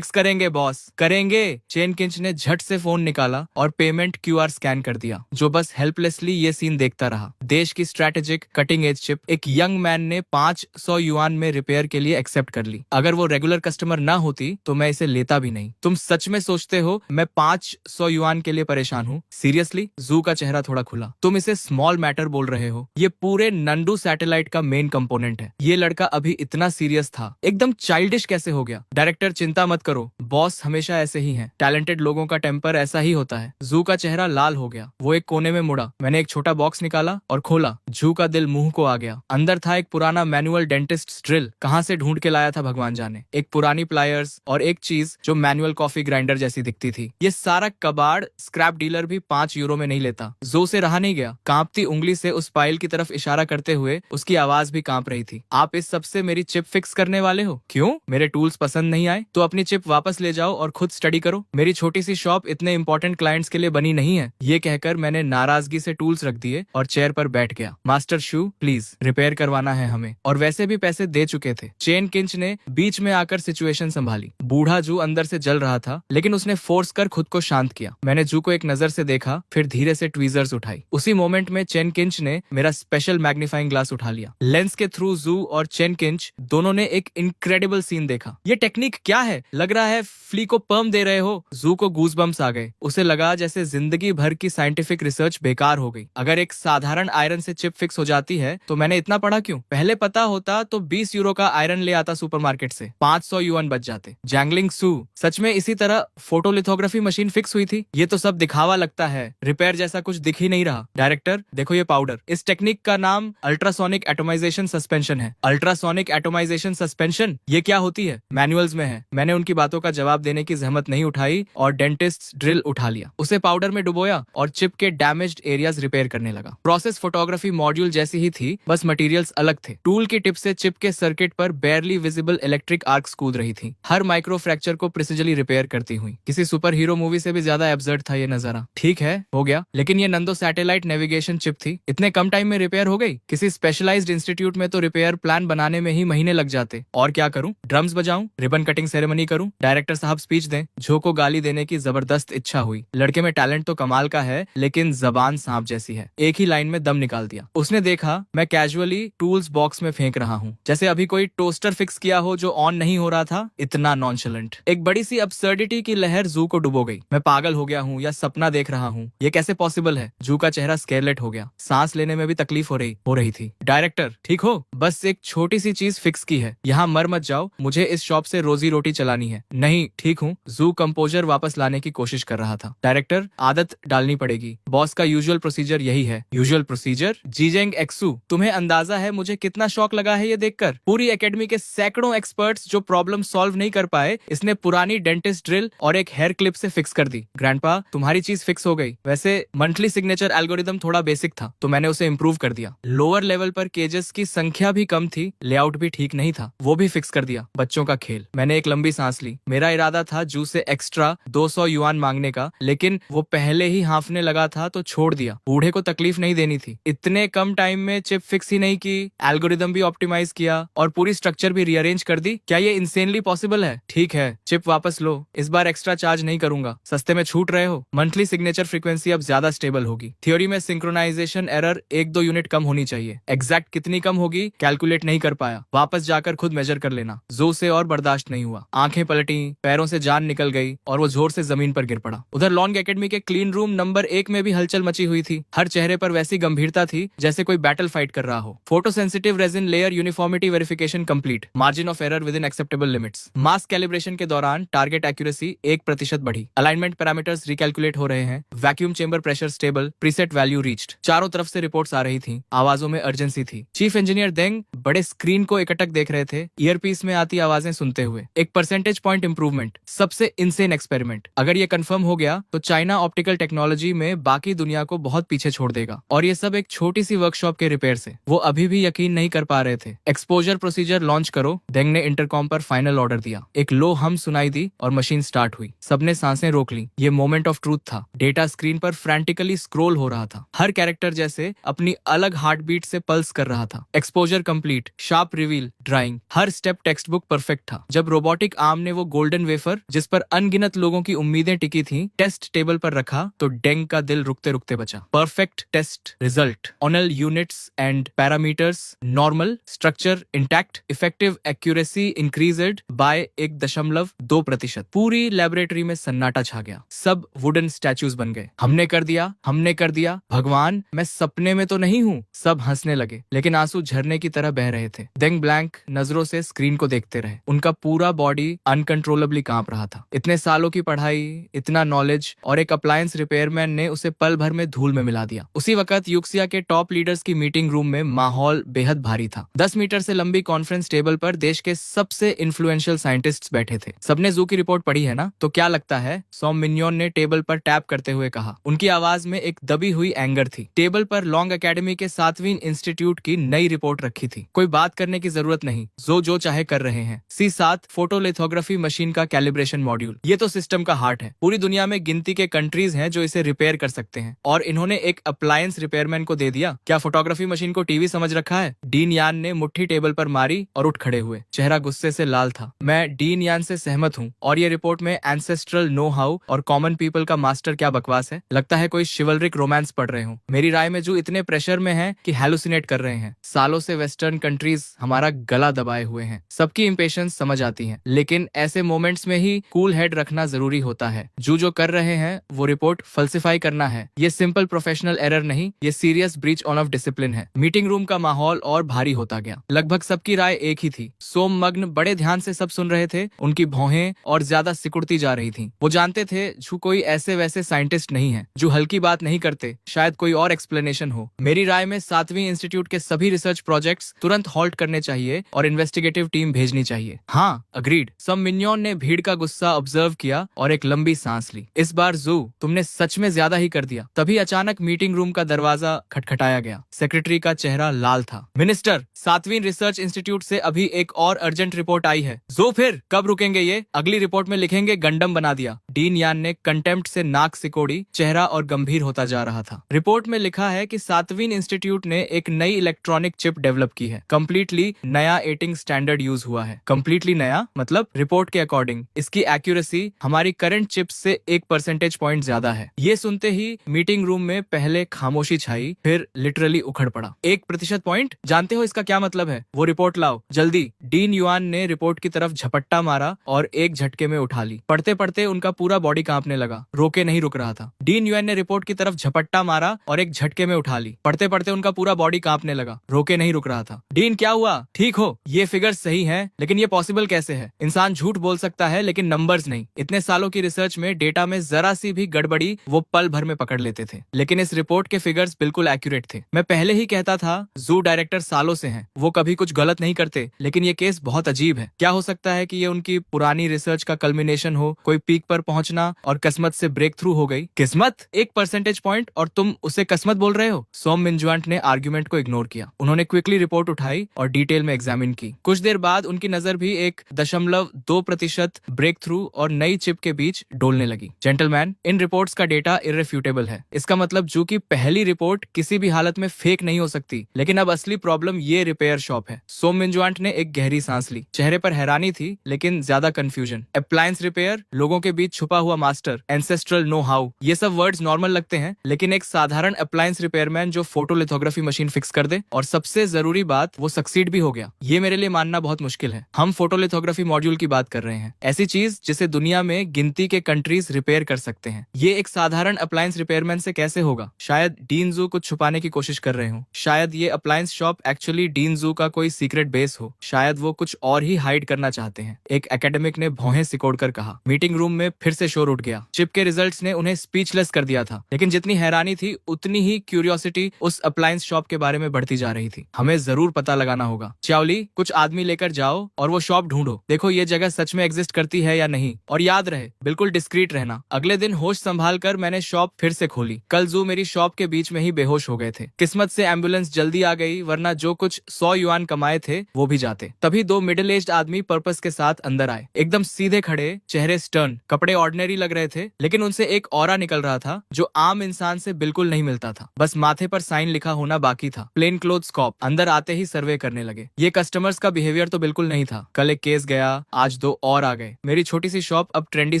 करेंगे बॉस, करेंगे। चेन किंच ने झट से फोन निकाला और पेमेंट QR स्कैन कर दिया, जो बस हेल्पलेसली ये सीन देखता रहा। देश की स्ट्रैटेजिक कटिंग एज चिप एक यंग मैन ने 500 युआन में रिपेयर के लिए एक्सेप्ट कर ली। अगर वो रेगुलर कस्टमर ना होती तो मैं इसे लेता भी नहीं। तुम सच में सोचते हो मैं 500 युआन के लिए परेशान हूँ? सीरियसली? जू का चेहरा थोड़ा खुला। तुम इसे स्मॉल मैटर बोल रहे हो? ये पूरे नंडू सैटेलाइट का मेन कंपोनेंट है। ये लड़का अभी इतना सीरियस था, एकदम चाइल्डिश कैसे हो गया? डायरेक्टर, चिंता मत करो, बॉस हमेशा ऐसे ही हैं। टैलेंटेड लोगों का टेम्पर ऐसा ही होता है। जू का चेहरा लाल हो गया। वो एक कोने में मुड़ा। मैंने एक छोटा बॉक्स निकाला और खोला। जू का दिल मुंह को आ गया। अंदर था एक पुराना मैनुअल डेंटिस्ट ड्रिल। कहाँ से ढूंढ के लाया था भगवान जाने। एक पुरानी प्लायर्स और एक चीज जो मैनुअल कॉफी ग्राइंडर जैसी दिखती थी। ये सारा कबाड़ स्क्रैप डीलर भी 5 यूरो में नहीं लेता। जो से रहा नहीं गया। कांपती उंगली से उस पाइल की तरफ इशारा करते हुए उसकी आवाज भी कांप रही थी। आप इस सबसे मेरी चिप फिक्स करने वाले हो? क्यों? मेरे टूल्स पसंद नहीं आए? तो अपनी चिप वापस ले जाओ और खुद स्टडी करो। मेरी छोटी सी शॉप इतने इंपॉर्टेंट क्लाइंट्स के लिए बनी नहीं है। ये कहकर मैंने नाराजगी से टूल्स रख दिए और चेयर पर बैठ गया। मास्टर शू, प्लीज रिपेयर करवाना है हमें, और वैसे भी पैसे दे चुके थे। चेन किंच ने बीच में आकर सिचुएशन संभाली। बूढ़ा जू अंदर से जल रहा था, लेकिन उसने फोर्स कर खुद को शांत किया। मैंने जू को एक नजर से देखा, फिर धीरे से ट्वीजर्स उठाई। उसी मोमेंट में चेन किंच ने मेरा स्पेशल मैग्नीफाइंग ग्लास उठा लिया। लेंस के थ्रू जू और चेन किंच दोनों ने एक इनक्रेडिबल सीन देखा। ये टेक्निक क्या है? लग रहा है फ्ली को पर्म दे रहे हो। जू को गूजबम्स आ गए। उसे लगा जैसे जिंदगी भर की साइंटिफिक रिसर्च बेकार हो गई। अगर एक साधारण आयरन से चिप फिक्स हो जाती है तो मैंने इतना पढ़ा क्यों? पहले पता होता तो 20 यूरो का आयरन ले आता सुपरमार्केट से, 500 युआन बच जाते। जैंगलिंग सू, सच में इसी तरह फोटोलिथोग्राफी मशीन फिक्स हुई थी? ये तो सब दिखावा लगता है, रिपेयर जैसा कुछ दिख ही नहीं रहा। डायरेक्टर देखो ये पाउडर। इस टेक्निक का नाम अल्ट्रासोनिक एटोमाइजेशन सस्पेंशन है। Ultrasonic atomisation suspension? ये क्या होती है? मैनुअल्स में है। मैंने उनकी बातों का जवाब देने की जहमत नहीं उठाई और डेंटिस्ट ड्रिल उठा लिया। उसे पाउडर में डुबोया और चिप के डैमेज्ड एरियाज रिपेयर करने लगा। प्रोसेस फोटोग्राफी मॉड्यूल जैसी ही थी, बस मटेरियल्स अलग थे। टूल की टिप से चिप के सर्किट पर बेयरली विजिबल इलेक्ट्रिक आर्क्स कूद रही थी, हर माइक्रो फ्रैक्चर को प्रिसिजली रिपेयर करती हुई। किसी सुपर हीरो मूवी से भी ज्यादा एब्सर्ड था ये नजारा। ठीक है, हो गया, लेकिन ये नंदो सैटेलाइट नेविगेशन चिप थी, इतने कम टाइम में रिपेयर हो गई? किसी स्पेशलाइज्ड इंस्टीट्यूट में तो रिपेयर प्लान बनाने में ही महीने लग जाते। और क्या करूं? ड्रम्स बजाऊं? रिबन कटिंग सेरेमनी करूं? डायरेक्टर साहब स्पीच दें? झो को गाली देने की जबरदस्त इच्छा हुई। लड़के में टैलेंट तो कमाल का है, लेकिन जबान सांप जैसी है। एक ही लाइन में दम निकाल दिया। उसने देखा मैं कैजुअली टूल्स बॉक्स में फेंक रहा हूँ, जैसे अभी कोई टोस्टर फिक्स किया हो जो ऑन नहीं हो रहा था। इतना नॉनशलेंट। एक बड़ी सी अब्सर्डिटी की लहर जू को डुबो गई। मैं पागल हो गया हूँ या सपना देख रहा हूँ? ये कैसे पॉसिबल है? जू का चेहरा स्केरलेट हो गया। सांस लेने में भी तकलीफ हो रही थी। डायरेक्टर ठीक हो? बस एक छोटी सी चीज फिक्स की है, यहाँ मर मत जाओ, मुझे इस शॉप से रोजी रोटी चलानी है। नहीं ठीक हूँ। जू कंपोजर वापस लाने की कोशिश कर रहा था। डायरेक्टर आदत डालनी पड़ेगी, बॉस का यूजुअल प्रोसीजर यही है। Usual procedure? जीजेंग एक्सू, तुम्हें अंदाजा है मुझे कितना शौक लगा है ये देखकर? पूरी एकेडमी के सैकड़ों एक्सपर्ट्स जो प्रॉब्लम सॉल्व नहीं कर पाए, इसने पुरानी डेंटिस्ट ड्रिल और एक हेयर क्लिप से फिक्स कर दी। ग्रैंडपा तुम्हारी चीज फिक्स हो गई। वैसे मंथली सिग्नेचर एल्गोरिदम थोड़ा बेसिक था तो मैंने उसे इम्प्रूव कर दिया। लोअर लेवल पर केजेस की संख्या भी कम थी, लेआउट भी ठीक नहीं था, वो भी फिक्स कर दिया। बच्चों का खेल। मैंने एक लंबी सांस ली। मेरा इरादा था जू से एक्स्ट्रा 200 युआन मांगने का, लेकिन वो पहले ही हांफने लगा था तो छोड़ दिया। बूढ़े को तकलीफ नहीं देनी थी। इतने कम टाइम में चिप फिक्स ही नहीं की, एल्गोरिदम भी ऑप्टिमाइज किया और पूरी स्ट्रक्चर भी रीअरेंज कर दी। क्या ये इंसेनली पॉसिबल है? ठीक है, चिप वापस लो, इस बार एक्स्ट्रा चार्ज नहीं करूंगा। सस्ते में छूट रहे हो। मंथली सिग्नेचर फ्रीक्वेंसी अब ज्यादा स्टेबल होगी। थ्योरी में सिंक्रोनाइजेशन एरर 1-2 यूनिट कम होनी चाहिए। एग्जैक्ट कितनी कम होगी कैलकुलेट नहीं कर पाया, वापस जाकर खुद मेजर कर लेना। जो से और बर्दाश्त नहीं हुआ। आंखें पलटी, पैरों से जान निकल गई और वो जोर से जमीन पर गिर पड़ा। उधर लॉन्ग एकेडमी के क्लीन रूम नंबर 1 में भी हलचल मची हुई थी। हर चेहरे पर वैसी गंभीर गंभीरता थी जैसे कोई बैटल फाइट कर रहा हो। Photo sensitive resin layer uniformity verification complete, margin of error with in acceptable limits. Mask calibration के दौरान टारगेट एक्यूरेसी 1% बढ़ी। अलाइनमेंट पैरामीटर्स रिकैलकुलेट हो रहे हैं। Vacuum chamber pressure stable, preset value reached. चारों तरफ से रिपोर्ट्स आ रही थी, आवाजों में अर्जेंसी थी। चीफ इंजीनियर देंग बड़े स्क्रीन को एकटक देख रहे थे, ईयरपीस में आती आवाजें सुनते हुए। एक परसेंटेज पॉइंट इंप्रूवमेंट, सबसे इनसेन एक्सपेरिमेंट। अगर ये कंफर्म हो गया तो चाइना ऑप्टिकल टेक्नोलॉजी में बाकी दुनिया को बहुत पीछे छोड़ देगा। और ये सब एक छोटी सी वर्कशॉप के रिपेयर से। वो अभी भी यकीन नहीं कर पा रहे थे। एक्सपोजर प्रोसीजर लॉन्च करो, देंग ने इंटरकॉम पर फाइनल ऑर्डर दिया। एक लो हम सुनाई दी और मशीन स्टार्ट हुई। सबने सांसें रोक ली। ये मोमेंट ऑफ ट्रूथ था। डेटा स्क्रीन पर फ्रैंटिकली स्क्रॉल हो रहा था। हर कैरेक्टर जैसे अपनी अलग हार्ट बीट से पल्स कर रहा था। Exposure complete, sharp reveal, drawing, हर स्टेप टेक्स्ट बुक परफेक्ट था। जब रोबोटिक आर्म ने वो गोल्डन वेफर जिस पर अनगिनत लोगों की उम्मीदें टिकी थी टेस्ट टेबल पर रखा तो डेंग का दिल रुकते रुकते बचा। Perfect test result, all units and parameters normal, structure intact, effective accuracy increased by 1.2%। पूरी लेबोरेटरी में सन्नाटा छा गया। सब वुडन स्टैचूज बन गए। हमने कर दिया, हमने कर दिया, भगवान मैं सपने में तो नहीं हूँ। सब हंसने लगे, लेकिन आंसू झरने की तरह बह रहे थे। देंग ब्लैंक नजरों से स्क्रीन को देखते रहे। उनका पूरा बॉडी अनकंट्रोलेबली कांप रहा था। इतने सालों की पढ़ाई, इतना नॉलेज और एक अप्लायंस रिपेयरमैन ने उसे पल भर में धूल में मिला दिया। उसी वक्त यूक्सिया के टॉप लीडर्स की मीटिंग रूम में माहौल बेहद भारी था। 10 मीटर से लंबी कॉन्फ्रेंस टेबल पर देश के सबसे इन्फ्लुएंशियल साइंटिस्ट्स बैठे थे। सबने जू की रिपोर्ट पढ़ी है ना? तो क्या लगता है? सॉम मिन्योन ने टेबल पर टैप करते हुए कहा। उनकी आवाज में एक दबी हुई एंगर थी। टेबल पर लॉन्ग एकेडमी के 7वीं इंस्टीट्यूट की नई रिपोर्ट रखी थी। कोई बात करने की जरूरत नहीं, जो चाहे कर रहे हैं। C7 फोटोलिथोग्राफी मशीन का कैलिब्रेशन मॉड्यूल, ये तो सिस्टम का हार्ट है। पूरी दुनिया में गिनती के कंट्रीज हैं जो इसे रिपेयर कर सकते हैं, और इन्होंने एक अप्लायंस रिपेयरमैन को दे दिया। क्या फोटोग्राफी मशीन को टीवी समझ रखा है? डीन यान ने मुट्ठी टेबल पर मारी और उठ खड़े हुए। चेहरा गुस्से से लाल था। मैं डीन यान से सहमत हूँ, और ये रिपोर्ट में एंसेस्ट्रल नो हाउ और कॉमन पीपल का मास्टर क्या बकवास है। लगता है कोई शिवलरिक रोमांस पढ़ रहे हो। मेरी राय में जो इतने प्रेशर में है कि हैलुसिनेट कर रहे हैं। सालों से वेस्टर्न कंट्रीज हमारा गला दबाए हुए हैं। सबकी इंपेशेंस समझ आती है, लेकिन ऐसे मोमेंट्स में ही कूल हेड रखना जरूरी होता है। जो कर रहे हैं वो रिपोर्ट फल्सिफाई करना है। ये सिंपल प्रोफेशनल एरर नहीं, ये serious breach on off discipline है। मीटिंग रूम का माहौल और भारी होता गया। लगभग सबकी राय एक ही थी। सोम मग्न बड़े ध्यान से सब सुन रहे थे। उनकी भौहें और ज्यादा सिकुड़ती जा रही थीं। वो जानते थे जो कोई ऐसे वैसे साइंटिस्ट नहीं है जो हल्की बात नहीं करते। शायद कोई और एक्सप्लेनेशन हो। मेरी राय में 7वीं इंस्टीट्यूट के सभी रिसर्च प्रोजेक्ट्स तुरंत हॉल्ट करने चाहिए और इन्वेस्टिगेटिव टीम भेजनी चाहिए। हाँ, अग्रीड। सम मिन्योन ने भीड़ का गुस्सा ऑब्जर्व किया और एक लंबी सांस ली। इस बार जू तुमने सच में ज्यादा ही कर दिया। तभी अचानक मीटिंग रूम का दरवाजा खटखटाया गया। सेक्रेटरी का चेहरा लाल था। मिनिस्टर, 7वीं रिसर्च इंस्टीट्यूट से अभी एक और अर्जेंट रिपोर्ट आई है। जो फिर कब रुकेंगे? ये अगली रिपोर्ट में लिखेंगे गंडम बना दिया। डीन यान ने कंटेम्प्ट से नाक सिकोड़ी। चेहरा और गंभीर होता जा रहा था। रिपोर्ट में लिखा है कि 7वीं इंस्टीट्यूट ने एक नई इलेक्ट्रॉनिक चिप डेवलप की है। कंप्लीटली नया एटिंग स्टैंडर्ड यूज हुआ है। कंप्लीटली नया मतलब रिपोर्ट के अकॉर्डिंग इसकी एक्यूरेसी हमारी करंट चिप से 1% पॉइंट ज्यादा है। ये सुनते ही मीटिंग रूम में पहले खामोशी छाई, फिर लिटरली उखड़ पड़ा। 1% पॉइंट? जानते हो इसका क्या मतलब है? वो रिपोर्ट लाओ जल्दी। डीन युआन ने रिपोर्ट की तरफ झपट्टा मारा और एक झटके में उठा ली। पढ़ते पढ़ते उनका पूरा बॉडी कांपने लगा। रोके नहीं रुक रहा था। डीन युआन ने रिपोर्ट की तरफ झपट्टा मारा और एक झटके में उठा ली। पढ़ते पढ़ते उनका पूरा बॉडी कांपने लगा। रोके नहीं रुक रहा था। डीन, क्या हुआ? ठीक हो? ये फिगर्स सही हैं, लेकिन ये पॉसिबल कैसे है? इंसान झूठ बोल सकता है लेकिन नंबर्स नहीं। इतने सालों की रिसर्च में डेटा में जरा सी भी गड़बड़ी वो पल भर में पकड़ लेते थे, लेकिन इस रिपोर्ट के फिगर्स बिल्कुल एक्यूरेट थे। मैं पहले ही कहता था जू डायरेक्टर सालों से हैं, वो कभी कुछ गलत नहीं करते, लेकिन ये केस बहुत अजीब है। क्या हो सकता है कि ये उनकी पुरानी रिसर्च का कल्मिनेशन हो? कोई पीक पर पहुंचना और किस्मत से ब्रेक थ्रू हो गई। किस्मत? 1% पॉइंट और तुम उसे किस्मत बोल रहे हो? सोम मिन्जुआंट ने आर्ग्यूमेंट को इग्नोर किया। उन्होंने क्विकली रिपोर्ट उठाई और डिटेल में एग्जामिन की। कुछ देर बाद उनकी नजर भी 1.2% ब्रेक थ्रू और नई चिप के बीच डोलने लगी। जेंटलमैन, इन रिपोर्ट्स का डेटा इररेफ्यूटेबल है। इसका मतलब जू की पहली रिपोर्ट किसी भी हालत में फेक नहीं हो सकती। लेकिन अब असली प्रॉब्लम ये रिपेयर शॉप है। सोम मिन्जुआंट ने एक गहरी सांस ली। चेहरे पर हैरानी थी लेकिन ज्यादा कंफ्यूजन। अप्लायंस रिपेयर, लोगों के बीच छुपा हुआ मास्टर, एंसेस्ट्रल नो हाउ, ये सब वर्ड्स नॉर्मल लगते हैं, लेकिन एक साधारण अप्लायंस रिपेयरमैन जो फोटोलिथोग्राफी मशीन फिक्स कर दे और सबसे जरूरी बात वो सक्सीड भी हो गया, ये मेरे लिए मानना बहुत मुश्किल है। हम फोटोलिथोग्राफी मॉड्यूल की बात कर रहे हैं, ऐसी चीज जिसे दुनिया में गिनती के कंट्रीज रिपेयर कर सकते हैं। ये एक साधारण अप्लायंस रिपेयरमैन से कैसे होगा? शायद डीन जू जू कुछ छुपाने की कोशिश कर रहे हो। शायद ये अप्लायंस शॉप एक्चुअली डीन जू का कोई सीक्रेट बेस हो। शायद वो कुछ और ही हाइड करना चाहते हैं, एक एकेडमिक ने भौहें सिकोड़कर कहा। मीटिंग रूम में फिर से शोर उठ गया। चिप के रिजल्ट्स ने उन्हें स्पीचलेस कर दिया था, लेकिन जितनी हैरानी थी उतनी ही क्यूरियोसिटी उस अप्लायंस शॉप के बारे में बढ़ती जा रही थी। हमें जरूर पता लगाना होगा। चावली, कुछ आदमी लेकर जाओ और वो शॉप ढूंढो। देखो ये जगह सच में एग्जिस्ट करती है या नहीं, और याद रहे बिल्कुल डिस्क्रीट रहना। अगले दिन होश संभाल कर मैंने शॉप फिर से खोली। कल जू मेरी शॉप के बीच में ही बेहोश हो गए थे। किस्मत से एम्बुलेंस जल्दी आ गई, वरना जो कुछ 100 युआन कमाए थे वो भी जाते। तभी 2 मिडिल एज्ड आदमी पर्पस के साथ अंदर आए। एकदम सीधे खड़े, चेहरे स्टर्न, कपड़े ऑर्डिनरी लग रहे थे, लेकिन उनसे एक ऑरा निकल रहा था जो आम इंसान से बिल्कुल नहीं मिलता था। बस माथे पर साइन लिखा होना बाकी था। Plain clothes cop. अंदर आते ही सर्वे करने लगे। ये कस्टमर्स का बिहेवियर तो बिल्कुल नहीं था। कल एक केस गया, आज 2 और आ गए। मेरी छोटी सी शॉप अब ट्रेंडी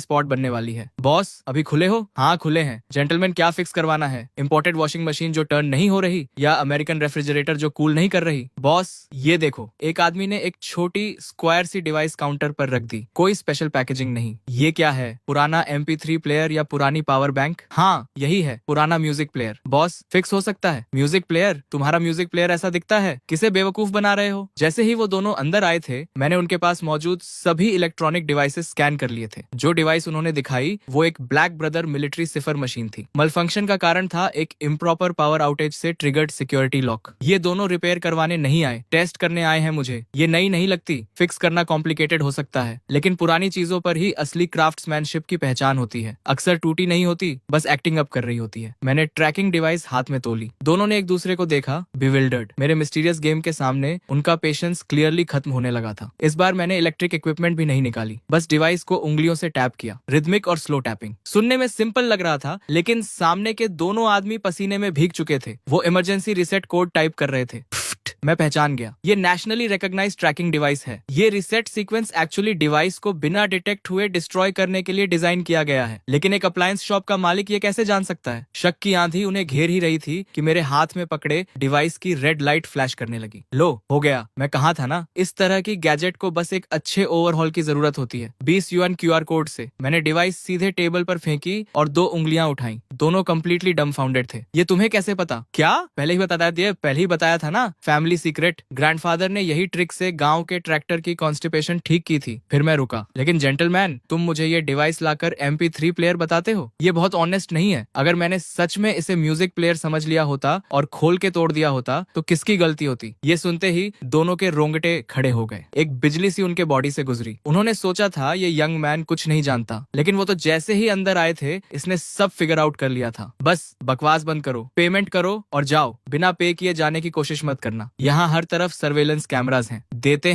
स्पॉट बनने वाली है। बॉस, अभी खुले हो? हाँ खुले हैं। जेंटलमैन, क्या फिक्स करवाना है? इंपोर्टेड वॉशिंग मशीन जो टर्न नहीं हो रही, या अमेरिकन रेफ्रिजरेटर जो कूल नहीं कर रही? बॉस, ये देखो। एक आदमी ने एक छोटी स्क्वायर सी डिवाइस काउंटर पर रख दी। कोई स्पेशल पैकेजिंग नहीं। ये क्या है? पुराना MP3 प्लेयर या पुरानी पावर बैंक? हाँ यही है, पुराना म्यूजिक प्लेयर। बॉस, फिक्स हो सकता है। Music player? तुम्हारा म्यूजिक प्लेयर ऐसा दिखता है? किसे बेवकूफ बना रहे हो? जैसे ही वो दोनों अंदर आए थे, मैंने उनके पास मौजूद सभी इलेक्ट्रॉनिक डिवाइसेस स्कैन कर लिए थे। जो डिवाइस उन्होंने दिखाई वो एक ब्लैक ब्रदर मिलिट्री सिफर मशीन थी। मलफंक्शन का कारण था एक इम्प्रॉपर पावर आउटेज से ट्रिगर्ड सिक्योरिटी लॉक। ये दोनों रिपेयर करवाने नहीं आए, टेस्ट करने आए हैं मुझे। ये नई नहीं लगती। फिक्स करना कॉम्प्लिकेटेड हो सकता है, लेकिन पुरानी चीजों पर ही असली क्राफ्ट्समैनशिप की पहचान होती है। अक्सर टूटी नहीं होती, बस एक्टिंग अप कर रही होती है। मैंने ट्रैकिंग डिवाइस हाथ में तोली। दोनों ने एक दूसरे को देखा, बिविल्डर्ड। मेरे मिस्टीरियस गेम के सामने उनका पेशेंस क्लियरली खत्म होने लगा था। इस बार मैंने इलेक्ट्रिक इक्विपमेंट भी नहीं निकाली, बस डिवाइस को उंगलियों से टैप किया। रिदमिक और स्लो टैपिंग। सुनने में सिंपल लग रहा था, लेकिन सामने के दोनों आदमी पसीने में भीग चुके थे। वो इमरजेंसी रिसेट कोड टाइप कर रहे थे। मैं पहचान गया, ये नेशनली रिकॉग्नाइज्ड ट्रैकिंग डिवाइस है। ये रिसेट सीक्वेंस एक्चुअली डिवाइस को बिना डिटेक्ट हुए डिस्ट्रॉय करने के लिए डिजाइन किया गया है। लेकिन एक अप्लायंस शॉप का मालिक ये कैसे जान सकता है? शक की आंधी उन्हें घेर ही रही थी कि मेरे हाथ में पकड़े डिवाइस की रेड लाइट फ्लैश करने लगी। लो, हो गया। मैं कहा था ना, इस तरह की गैजेट को बस एक अच्छे ओवरहॉल की जरूरत होती है। 20 युआन QR कोड से मैंने डिवाइस सीधे टेबल पर फेंकी और 2 उंगलियां उठाई। दोनों कंप्लीटली डमफाउंडेड थे। ये तुम्हें कैसे पता? क्या पहले ही बताया था ना, फैमिली सीक्रेट। ग्रैंडफादर ने यही ट्रिक से गांव के ट्रैक्टर की कॉन्स्टिपेशन ठीक की थी। फिर मैं रुका। लेकिन जेंटलमैन, तुम मुझे ये डिवाइस लाकर MP3 प्लेयर बताते हो? ये बहुत ऑनेस्ट नहीं है। अगर मैंने सच में इसे म्यूजिक प्लेयर समझ लिया होता और खोल के तोड़ दिया होता तो किसकी गलती होती? ये सुनते ही दोनों के रोंगटे खड़े हो गए। एक बिजली सी उनके बॉडी से गुजरी। उन्होंने सोचा था ये यंग मैन कुछ नहीं जानता, लेकिन वो तो जैसे ही अंदर आए थे, इसने सब फिगर आउट कर लिया था। बस बकवास बंद करो, पेमेंट करो और जाओ। बिना पे किए जाने की कोशिश मत करना। यहाँ हर तरफ सर्वेलेंस कैमरास हैं। देते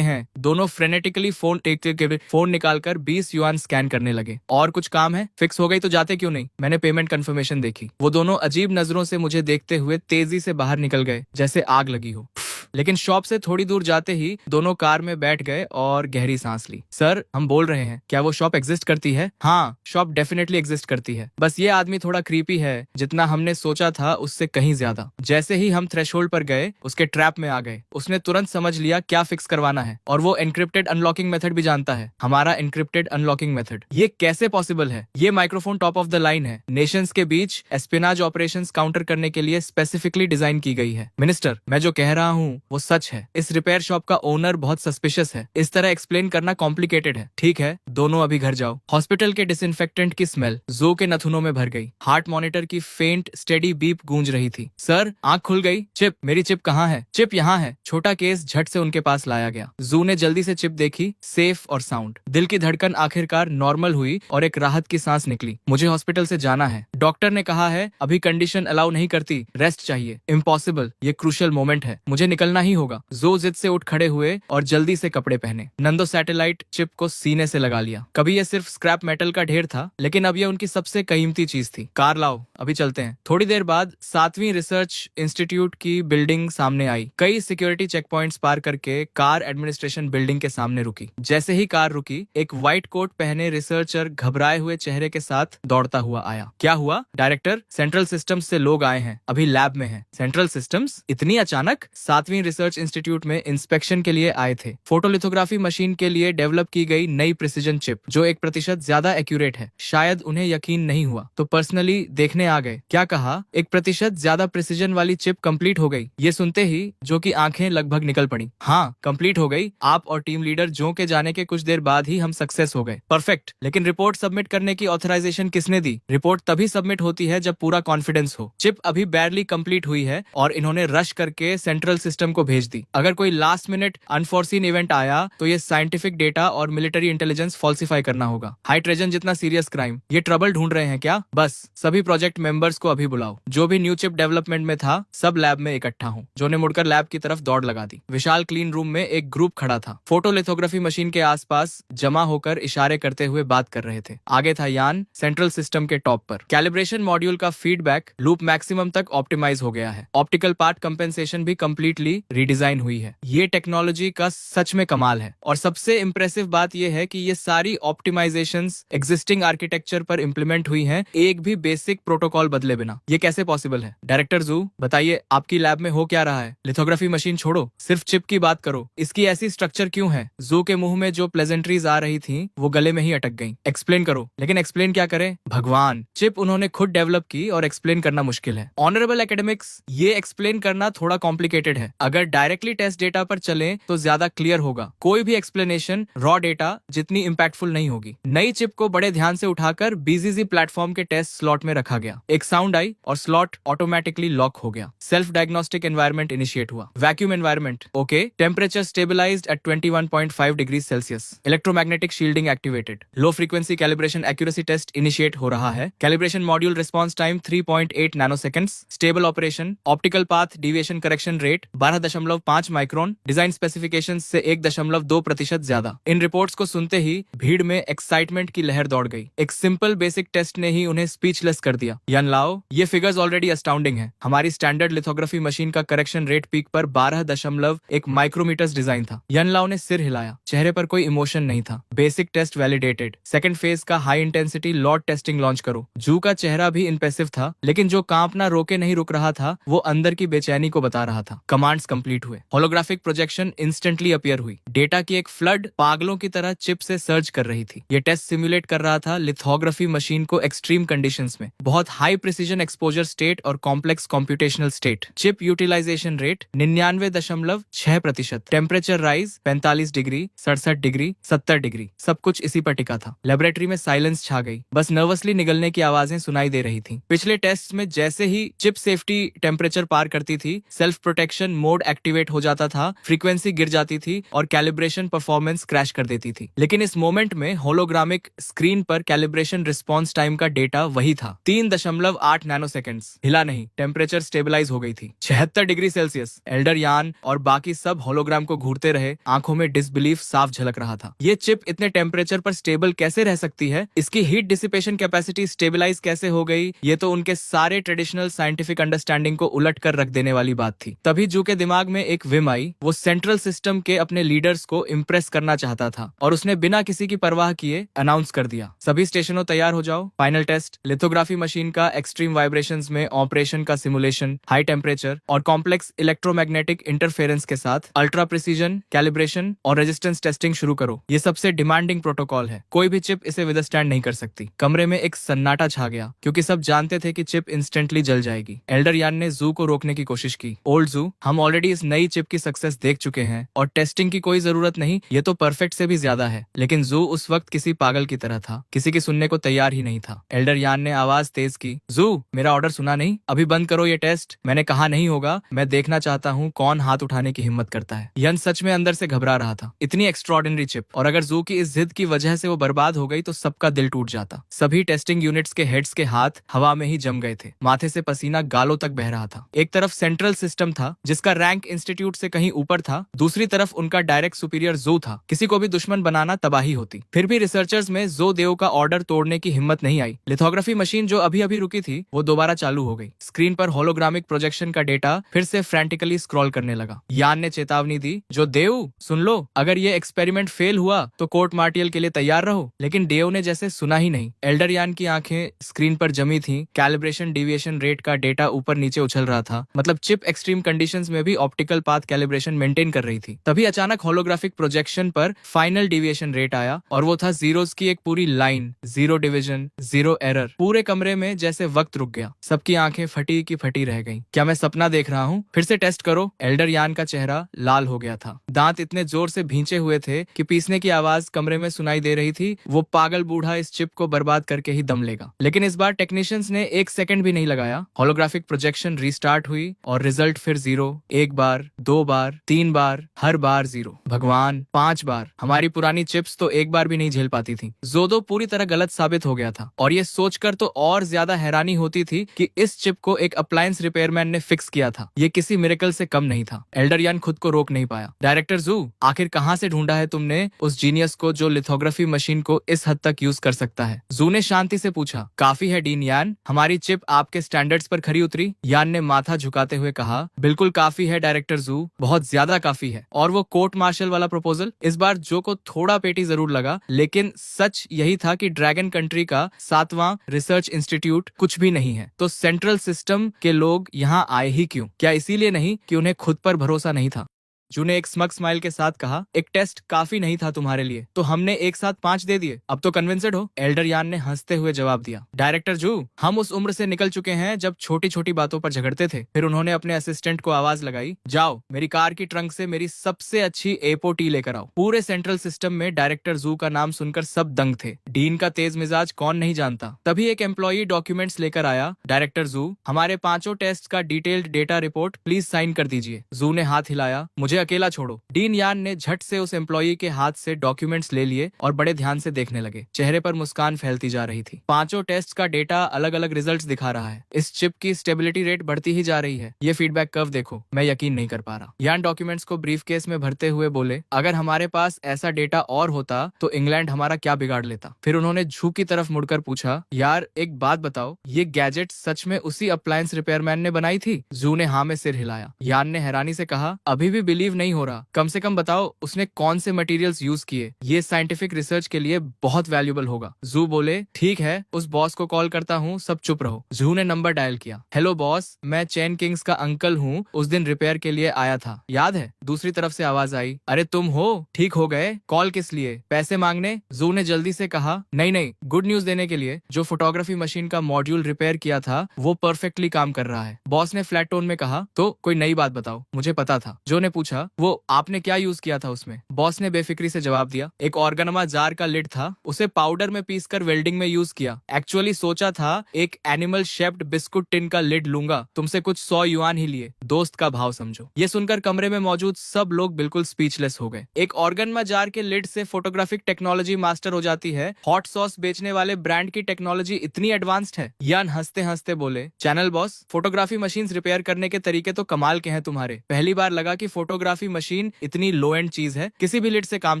हैं। दोनों फ्रेनेटिकली फोन निकालकर 20 युआन स्कैन करने लगे। और कुछ काम है? फिक्स हो गई तो जाते क्यों नहीं? मैंने पेमेंट कंफर्मेशन देखी। वो दोनों अजीब नजरों से मुझे देखते हुए तेजी से बाहर निकल गए, जैसे आग लगी हो। लेकिन शॉप से थोड़ी दूर जाते ही दोनों कार में बैठ गए और गहरी सांस ली। सर, हम बोल रहे हैं, क्या वो शॉप एग्जिस्ट करती है? हाँ, शॉप डेफिनेटली एग्जिस्ट करती है। बस ये आदमी थोड़ा क्रीपी है, जितना हमने सोचा था उससे कहीं ज्यादा। जैसे ही हम थ्रेशोल्ड पर गए, उसके ट्रैप में आ गए। उसने तुरंत समझ लिया क्या फिक्स करवाना है, और वो एनक्रिप्टेड अनलॉकिंग मेथड भी जानता है। हमारा एनक्रिप्टेड अनलॉकिंग मेथड। ये कैसे पॉसिबल है? ये microphone top of the line है। नेशंस के बीच एस्पिनाज ऑपरेशंस काउंटर करने के लिए स्पेसिफिकली डिजाइन की गई है। मिनिस्टर, मैं जो कह रहा हूँ वो सच है। इस रिपेयर शॉप का ओनर बहुत सस्पिशियस है। इस तरह एक्सप्लेन करना कॉम्प्लिकेटेड है। ठीक है, दोनों अभी घर जाओ। हॉस्पिटल के डिसइंफेक्टेंट की स्मेल जू के नथुनों में भर गई। हार्ट मॉनिटर की फेंट स्टेडी बीप गूंज रही थी। सर, आंख खुल गई। चिप, मेरी चिप कहाँ है? चिप यहाँ है। छोटा केस झट से उनके पास लाया गया। जू ने जल्दी से चिप देखी, सेफ और साउंड। दिल की धड़कन आखिरकार नॉर्मल हुई और एक राहत की सांस निकली। मुझे हॉस्पिटल से जाना है। डॉक्टर ने कहा है अभी कंडीशन अलाउ नहीं करती, रेस्ट चाहिए। इम्पॉसिबल, ये क्रूशियल मोमेंट है, मुझे निकलना ही होगा। जो जिद से उठ खड़े हुए और जल्दी से कपड़े पहने। नंदो सैटेलाइट चिप को सीने से लगा लिया। कभी ये सिर्फ स्क्रैप मेटल का ढेर था, लेकिन अब ये उनकी सबसे कीमती चीज थी। कार लाओ, अभी चलते हैं। थोड़ी देर बाद 7वीं रिसर्च इंस्टीट्यूट की बिल्डिंग सामने आई। कई सिक्योरिटी चेक पॉइंट्स पार करके कार एडमिनिस्ट्रेशन बिल्डिंग के सामने रुकी। जैसे ही कार रुकी, एक व्हाइट कोट पहने रिसर्चर घबराए हुए चेहरे के साथ दौड़ता हुआ आया। क्या हुआ? हुआ? डायरेक्टर, सेंट्रल सिस्टम्स से लोग आए हैं, अभी लैब में हैं। Central systems? इतनी अचानक? 7वीं रिसर्च इंस्टीट्यूट में इंस्पेक्शन के लिए आए थे। फोटोलिथोग्राफी मशीन के लिए डेवलप की गई नई प्रिसीजन चिप जो 1% ज्यादा एक्यूरेट है। शायद उन्हें यकीन नहीं हुआ तो पर्सनली देखने आ गए। क्या कहा? 1% ज्यादा प्रिसीजन वाली चिप कंप्लीट हो गई। ये सुनते ही जो की आंखें लगभग निकल पड़ी। हाँ, कंप्लीट हो गई। आप और टीम लीडर जो के जाने के कुछ देर बाद ही हम सक्सेस हो गए। परफेक्ट। लेकिन रिपोर्ट सबमिट करने की ऑथराइजेशन किसने दी? रिपोर्ट तभी सबमिट होती है जब पूरा कॉन्फिडेंस हो। चिप अभी बैरली कंप्लीट हुई है और इन्होंने रश करके सेंट्रल सिस्टम को भेज दी। अगर कोई लास्ट मिनट अनफोर्सीन इवेंट आया तो ये साइंटिफिक डेटा और मिलिट्री इंटेलिजेंस फॉल्सिफाई करना होगा। हाई ट्रेजन जितना सीरियस क्राइम। ये ट्रबल ढूंढ रहे हैं क्या? बस सभी प्रोजेक्ट मेंबर्स को अभी बुलाओ। जो भी न्यू चिप डेवलपमेंट में था सब लैब में इकट्ठा हो। जो ने मुड़कर लैब की तरफ दौड़ लगा दी। विशाल क्लीन रूम में एक ग्रुप खड़ा था। फोटोलिथोग्राफी मशीन के आसपास जमा होकर इशारे करते हुए बात कर रहे थे। आगे था यान, सेंट्रल सिस्टम के टॉप पर। कैलिब्रेशन मॉड्यूल का फीडबैक लूप मैक्सिमम तक ऑप्टिमाइज हो गया है। ऑप्टिकल पार्ट कंपेंसेशन भी कंप्लीटली रीडिजाइन हुई है। ये टेक्नोलॉजी का सच में कमाल है। और सबसे इंप्रेसिव बात यह है कि ये सारी ऑप्टिमाइजेशंस एग्जिस्टिंग आर्किटेक्चर पर इंप्लीमेंट हुई हैं, एक भी बेसिक प्रोटोकॉल बदले बिना। ये कैसे पॉसिबल है? डायरेक्टर जू, बताइए आपकी लैब में हो क्या रहा है? लिथोग्राफी मशीन छोड़ो, सिर्फ चिप की बात करो। इसकी ऐसी स्ट्रक्चर क्यों है? जू के मुंह में जो प्लेजेंट्रीज आ रही थी वो गले में ही अटक गईं। एक्सप्लेन करो। लेकिन एक्सप्लेन क्या करें? भगवान, चिप उन्होंने खुद डेवलप की और एक्सप्लेन करना मुश्किल है। ऑनरेबल एकेडमिक्स, ये एक्सप्लेन करना थोड़ा कॉम्प्लिकेटेड है। अगर डायरेक्टली टेस्ट डेटा पर चलें तो ज्यादा क्लियर होगा। कोई भी एक्सप्लेनेशन रॉ डेटा जितनी इंपैक्टफुल नहीं होगी। नई चिप को बड़े ध्यान से उठाकर बीजीजी प्लेटफॉर्म के टेस्ट स्लॉट में रखा गया। एक साउंड आई और स्लॉट ऑटोमेटिकली लॉक हो गया। सेल्फ डायग्नोस्टिक एनवायरनमेंट इनिशिएट हुआ। Vacuum environment okay. Temperature stabilized at 21.5 degree Celsius. Electromagnetic shielding activated. Low frequency calibration accuracy test initiate हो रहा है। Calibration module response time 3.8 nanoseconds. Stable operation. Optical path deviation correction rate 12.5 micron. Design specification से 1.2% ज्यादा। इन reports को सुनते ही भीड़ में excitement की लहर दौड़ गई। एक सिंपल बेसिक टेस्ट ने ही उन्हें स्पीचलेस कर दिया। यान लाओ, ये फिगर्स ऑलरेडी अस्टाउंडिंग है। हमारी स्टैंडर्ड लिथोग्राफी मशीन का करेक्शन रेट पीक पर 12.1 माइक्रोमीटर्स डिजाइन था। यान लाओ ने सिर हिलाया। चेहरे पर कोई इमोशन नहीं था। Basic test validated. Second phase का high intensity lot testing launch करो। जू का चेहरा भी इंप्रेसिव था, लेकिन जो कांपना रोके नहीं रुक रहा था वो अंदर की बेचैनी को बता रहा था। कमांड्स कंप्लीट हुए। होलोग्राफिक प्रोजेक्शन इंस्टेंटली अपीयर हुई। डेटा की एक फ्लड पागलों की तरह चिप से सर्च कर रही थी। ये टेस्ट सिमुलेट कर रहा था लिथोग्राफी मशीन को एक्सट्रीम कंडीशंस में, बहुत हाई प्रिसीजन एक्सपोजर स्टेट और complex computational state. Chip utilization rate 99.6%। Temperature rise 45 degree, 67 degree, 70 degree. सब कुछ इसी पर टिका था। लेबोरेटरी में साइलेंस छा गई। बस नर्वसली निगलने की आवाजें सुनाई दे रही थी। पिछले टेस्ट में जैसे ही चिप सेफ्टी टेम्परेचर पार करती थी, सेल्फ प्रोटेक्शन मोड एक्टिवेट हो जाता था, फ्रीक्वेंसी गिर जाती थी और कैलिब्रेशन परफॉर्मेंस क्रैश कर देती थी। लेकिन इस मोमेंट में होलोग्रामिक स्क्रीन पर कैलिब्रेशन रिस्पॉन्स टाइम का डेटा वही था, 3.8 नैनोसेकंड्स। हिला नहीं। टेम्परेचर स्टेबलाइज हो गई थी, 76 डिग्री सेल्सियस। एल्डर यान और बाकी सब होलोग्राम को घूरते रहे। आंखों में डिसबिलीफ साफ झलक रहा था। ये चिप इतने टेम्परेचर पर स्टेबल कैसे रह सकती है? इसकी हीट डिसिपेशन कैपेसिटी स्टेबलाइज कैसे हो गई? ये तो उनके सारे ट्रेडिशनल साइंटिफिक अंडरस्टैंडिंग को उलट कर रख देने वाली बात थी। तभी जू के दिमाग में एक विम आई। वो सेंट्रल सिस्टम के अपने लीडर्स को इम्प्रेस करना चाहता था और उसने बिना किसी की परवाह किए अनाउंस कर दिया, सभी स्टेशनों तैयार हो जाओ। Final test. लिथोग्राफी मशीन का एक्सट्रीम वाइब्रेशंस में ऑपरेशन का सिमुलेशन, हाई टेम्परेचर और कॉम्प्लेक्स इलेक्ट्रोमैग्नेटिक इंटरफेरेंस के साथ अल्ट्रा प्रिसीजन कैलिब्रेशन और रेजिस्टेंस टेस्टिंग शुरू करो। ये सबसे डिमांडिंग प्रोटोकॉल है। कोई भी चिप इसे विदस्टैंड नहीं कर सकती। कमरे में एक सन्नाटा छा गया क्योंकि सब जानते थे कि चिप इंस्टेंटली जल जाएगी। एल्डर यान ने जू को रोकने की कोशिश की। ओल्ड जू, हम ऑलरेडी इस नई चिप की सक्सेस देख चुके हैं और टेस्टिंग की कोई जरूरत नहीं। ये तो परफेक्ट से भी ज्यादा है। लेकिन जू उस वक्त किसी पागल की तरह था, किसी की सुनने को तैयार ही नहीं था। एल्डर यान ने आवाज तेज की, जू, मेरा ऑर्डर सुना नहीं? अभी बंद करो ये टेस्ट। मैंने कहा नहीं होगा। मैं देखना चाहता हूँ कौन हाथ उठाने की हिम्मत करता है। यन सच में अंदर से घबरा रहा था। इतनी एक्स्ट्रॉर्डिनरी चिप, और अगर जू की इस जिद की वजह से वो बर्बाद हो गई तो सबका दिल टूट जाता। सभी टेस्टिंग यूनिट्स के हेड्स के हाथ हवा में ही जम गए थे। माथे से पसीना गालों तक बह रहा था। एक तरफ सेंट्रल सिस्टम था जिसका रैंक इंस्टीट्यूट से कहीं ऊपर था, दूसरी तरफ उनका डायरेक्ट सुपीरियर जो था। किसी को भी दुश्मन बनाना तबाही होती। फिर भी रिसर्चर्स में जो देव का ऑर्डर तोड़ने की हिम्मत नहीं आई। लिथोग्राफी मशीन जो अभी अभी रुकी थी वो दोबारा चालू हो गई। स्क्रीन पर होलोग्रामिक प्रोजेक्शन का डेटा फिर से फ्रैंटिकली स्क्रॉल करने लगा। यान ने चेतावनी दी, जो देव सुन लो, अगर ये एक्सपेरिमेंट फेल हुआ तो कोर्ट मार्टियल के लिए तैयार रहो। लेकिन देव ने जैसे सुना ही नहीं। एल्डर यान की आंखें स्क्रीन पर जमी थी। कैलिब्रेशन डिविएशन रेट का डेटा ऊपर नीचे उछल रहा था, मतलब चिप एक्सट्रीम कंडीशंस में भी ऑप्टिकल पाथ कैलिब्रेशन मेंटेन कर रही थी। तभी अचानक होलोग्राफिक प्रोजेक्शन पर फाइनल डिविएशन रेट आया और वो था जीरोस की एक पूरी line, zero division, zero error. पूरे कमरे में जैसे वक्त रुक गया, सबकी आंखें फटी की फटी रह गईं। क्या मैं सपना देख रहा हूँ? फिर से टेस्ट करो। एल्डर यान का चेहरा लाल हो गया था, दांत इतने जोर से भींचे हुए थे कि पीसने की आवाज कमरे में सुनाई दे रही थी। वो पागल बूढ़ा इस चिप को बर्बाद करके ही दम लेगा। लेकिन इस बार टेक्नीशियंस ने एक सेकंड भी नहीं लगाया। होलोग्राफिक प्रोजेक्शन रीस्टार्ट हुई और रिजल्ट फिर जीरो। एक बार, दो बार, तीन बार, हर बार जीरो। भगवान, 5 बार। हमारी पुरानी चिप्स तो एक बार भी नहीं झेल पाती थी। जोदो पूरी तरह गलत साबित हो गया था और ये सोचकर तो और ज्यादा हैरानी होती थी कि इस चिप को एक अप्लायंस रिपेयरमैन ने फिक्स किया था। ये किसी मिरेकल से कम नहीं था। एल्डर यान खुद को रोक नहीं पाया। डायरेक्टर जू, आखिर कहां से ढूंढा है तुमने उस जीनियस को जो लिथोग्राफी मशीन को इस हद तक यूज कर सकता है? जू ने शांति से पूछा। काफी है डीन यान, हमारी चिप आपके स्टैंडर्ड्स पर खरी उतरी? यान ने माथा झुकाते हुए कहा। बिल्कुल काफी है डायरेक्टर जू, बहुत ज्यादा काफी है। और वो कोर्ट मार्शल वाला प्रपोजल? इस बार जो को थोड़ा पेटी जरूर लगा, लेकिन सच यही था कि ड्रैगन कंट्री का 7वां रिसर्च इंस्टीट्यूट कुछ भी नहीं है। तो सेंट्रल सिस्टम के लोग यहाँ आए ही क्यों? क्या इसीलिए नहीं कि उन्हें खुद पर भरोसा नहीं था? जू ने एक स्मग स्माइल के साथ कहा। एक टेस्ट काफी नहीं था तुम्हारे लिए, तो हमने एक साथ 5 दे दिए। अब तो कन्विंस्ड हो? एल्डर यान ने हंसते हुए जवाब दिया। डायरेक्टर जू, हम उस उम्र से निकल चुके हैं जब छोटी छोटी बातों पर झगड़ते थे। फिर उन्होंने अपने असिस्टेंट को आवाज लगाई, जाओ मेरी कार की ट्रंक से मेरी सबसे अच्छी एपो टी लेकर आओ। पूरे सेंट्रल सिस्टम में डायरेक्टर जू का नाम सुनकर सब दंग थे। डीन का तेज मिजाज कौन नहीं जानता। तभी एक एम्प्लॉई डॉक्यूमेंट्स लेकर आया। डायरेक्टर जू, हमारे 5 टेस्ट का detailed data report please sign कर दीजिए। जू ने हाथ हिलाया। मुझे अकेला छोड़ो। डीन यान ने झट से उस एम्प्लॉई के हाथ से डॉक्यूमेंट्स ले लिए और बड़े ध्यान से देखने लगे। चेहरे पर मुस्कान फैलती जा रही थी। 5 टेस्ट का डेटा अलग अलग रिजल्ट्स दिखा रहा है। इस चिप की स्टेबिलिटी रेट बढ़ती ही जा रही है। ये फीडबैक कर्व देखो, मैं यकीन नहीं कर पा रहा। यान डॉक्यूमेंट्स को ब्रीफ केस में भरते हुए बोले, अगर हमारे पास ऐसा डेटा और होता तो इंग्लैंड हमारा क्या बिगाड़ लेता? फिर उन्होंने झू की तरफ मुड़कर पूछा, यार एक बात बताओ, ये गैजेट सच में उसी अप्लायंस रिपेयरमैन ने बनाई थी? जू ने हाँ में सिर हिलाया। यान ने हैरानी से कहा, अभी भी बिलीव नहीं हो रहा। कम से कम बताओ उसने कौन से मटेरियल्स यूज किए। ये साइंटिफिक रिसर्च के लिए बहुत वैल्यूएबल होगा। जू बोले, ठीक है, उस बॉस को कॉल करता हूँ, सब चुप रहो। जू ने नंबर डायल किया। हेलो बॉस, मैं चैन किंग्स का अंकल हूँ, उस दिन रिपेयर के लिए आया था, याद है? दूसरी तरफ से आवाज आई, अरे तुम हो? ठीक हो गए? कॉल किस लिए? पैसे मांगने? जू ने जल्दी से कहा, नहीं नहीं, गुड न्यूज देने के लिए। जो फोटोग्राफी मशीन का मॉड्यूल रिपेयर किया था वो परफेक्टली काम कर रहा है। बॉस ने फ्लैट टोन में कहा, तो कोई नई बात बताओ, मुझे पता था। जो ने पूछा, वो आपने क्या यूज किया था उसमें? बॉस ने बेफिक्री से जवाब दिया, एक ऑर्गेनमा जार का लिड था, उसे पाउडर में पीसकर वेल्डिंग में यूज किया। एक्चुअली सोचा था एक एनिमल शेप्ड बिस्कुट टिन का लिड लूंगा, तुमसे कुछ 100 युआन ही लिए। दोस्त का भाव समझो। ये सुनकर कमरे में मौजूद सब लोग बिल्कुल स्पीचलेस हो गए। एक ऑर्गेनमा जार के लिड से फोटोग्राफिक टेक्नोलॉजी मास्टर हो जाती है। हॉट सॉस बेचने वाले ब्रांड की टेक्नोलॉजी इतनी एडवांस्ड है। यान हंसते हंसते बोले, channel boss, photography machine repair करने के तरीके तो कमाल के हैं तुम्हारे। पहली बार लगा कि फोटोग्राफी मशीन इतनी लो एंड चीज है, किसी भी लिड से काम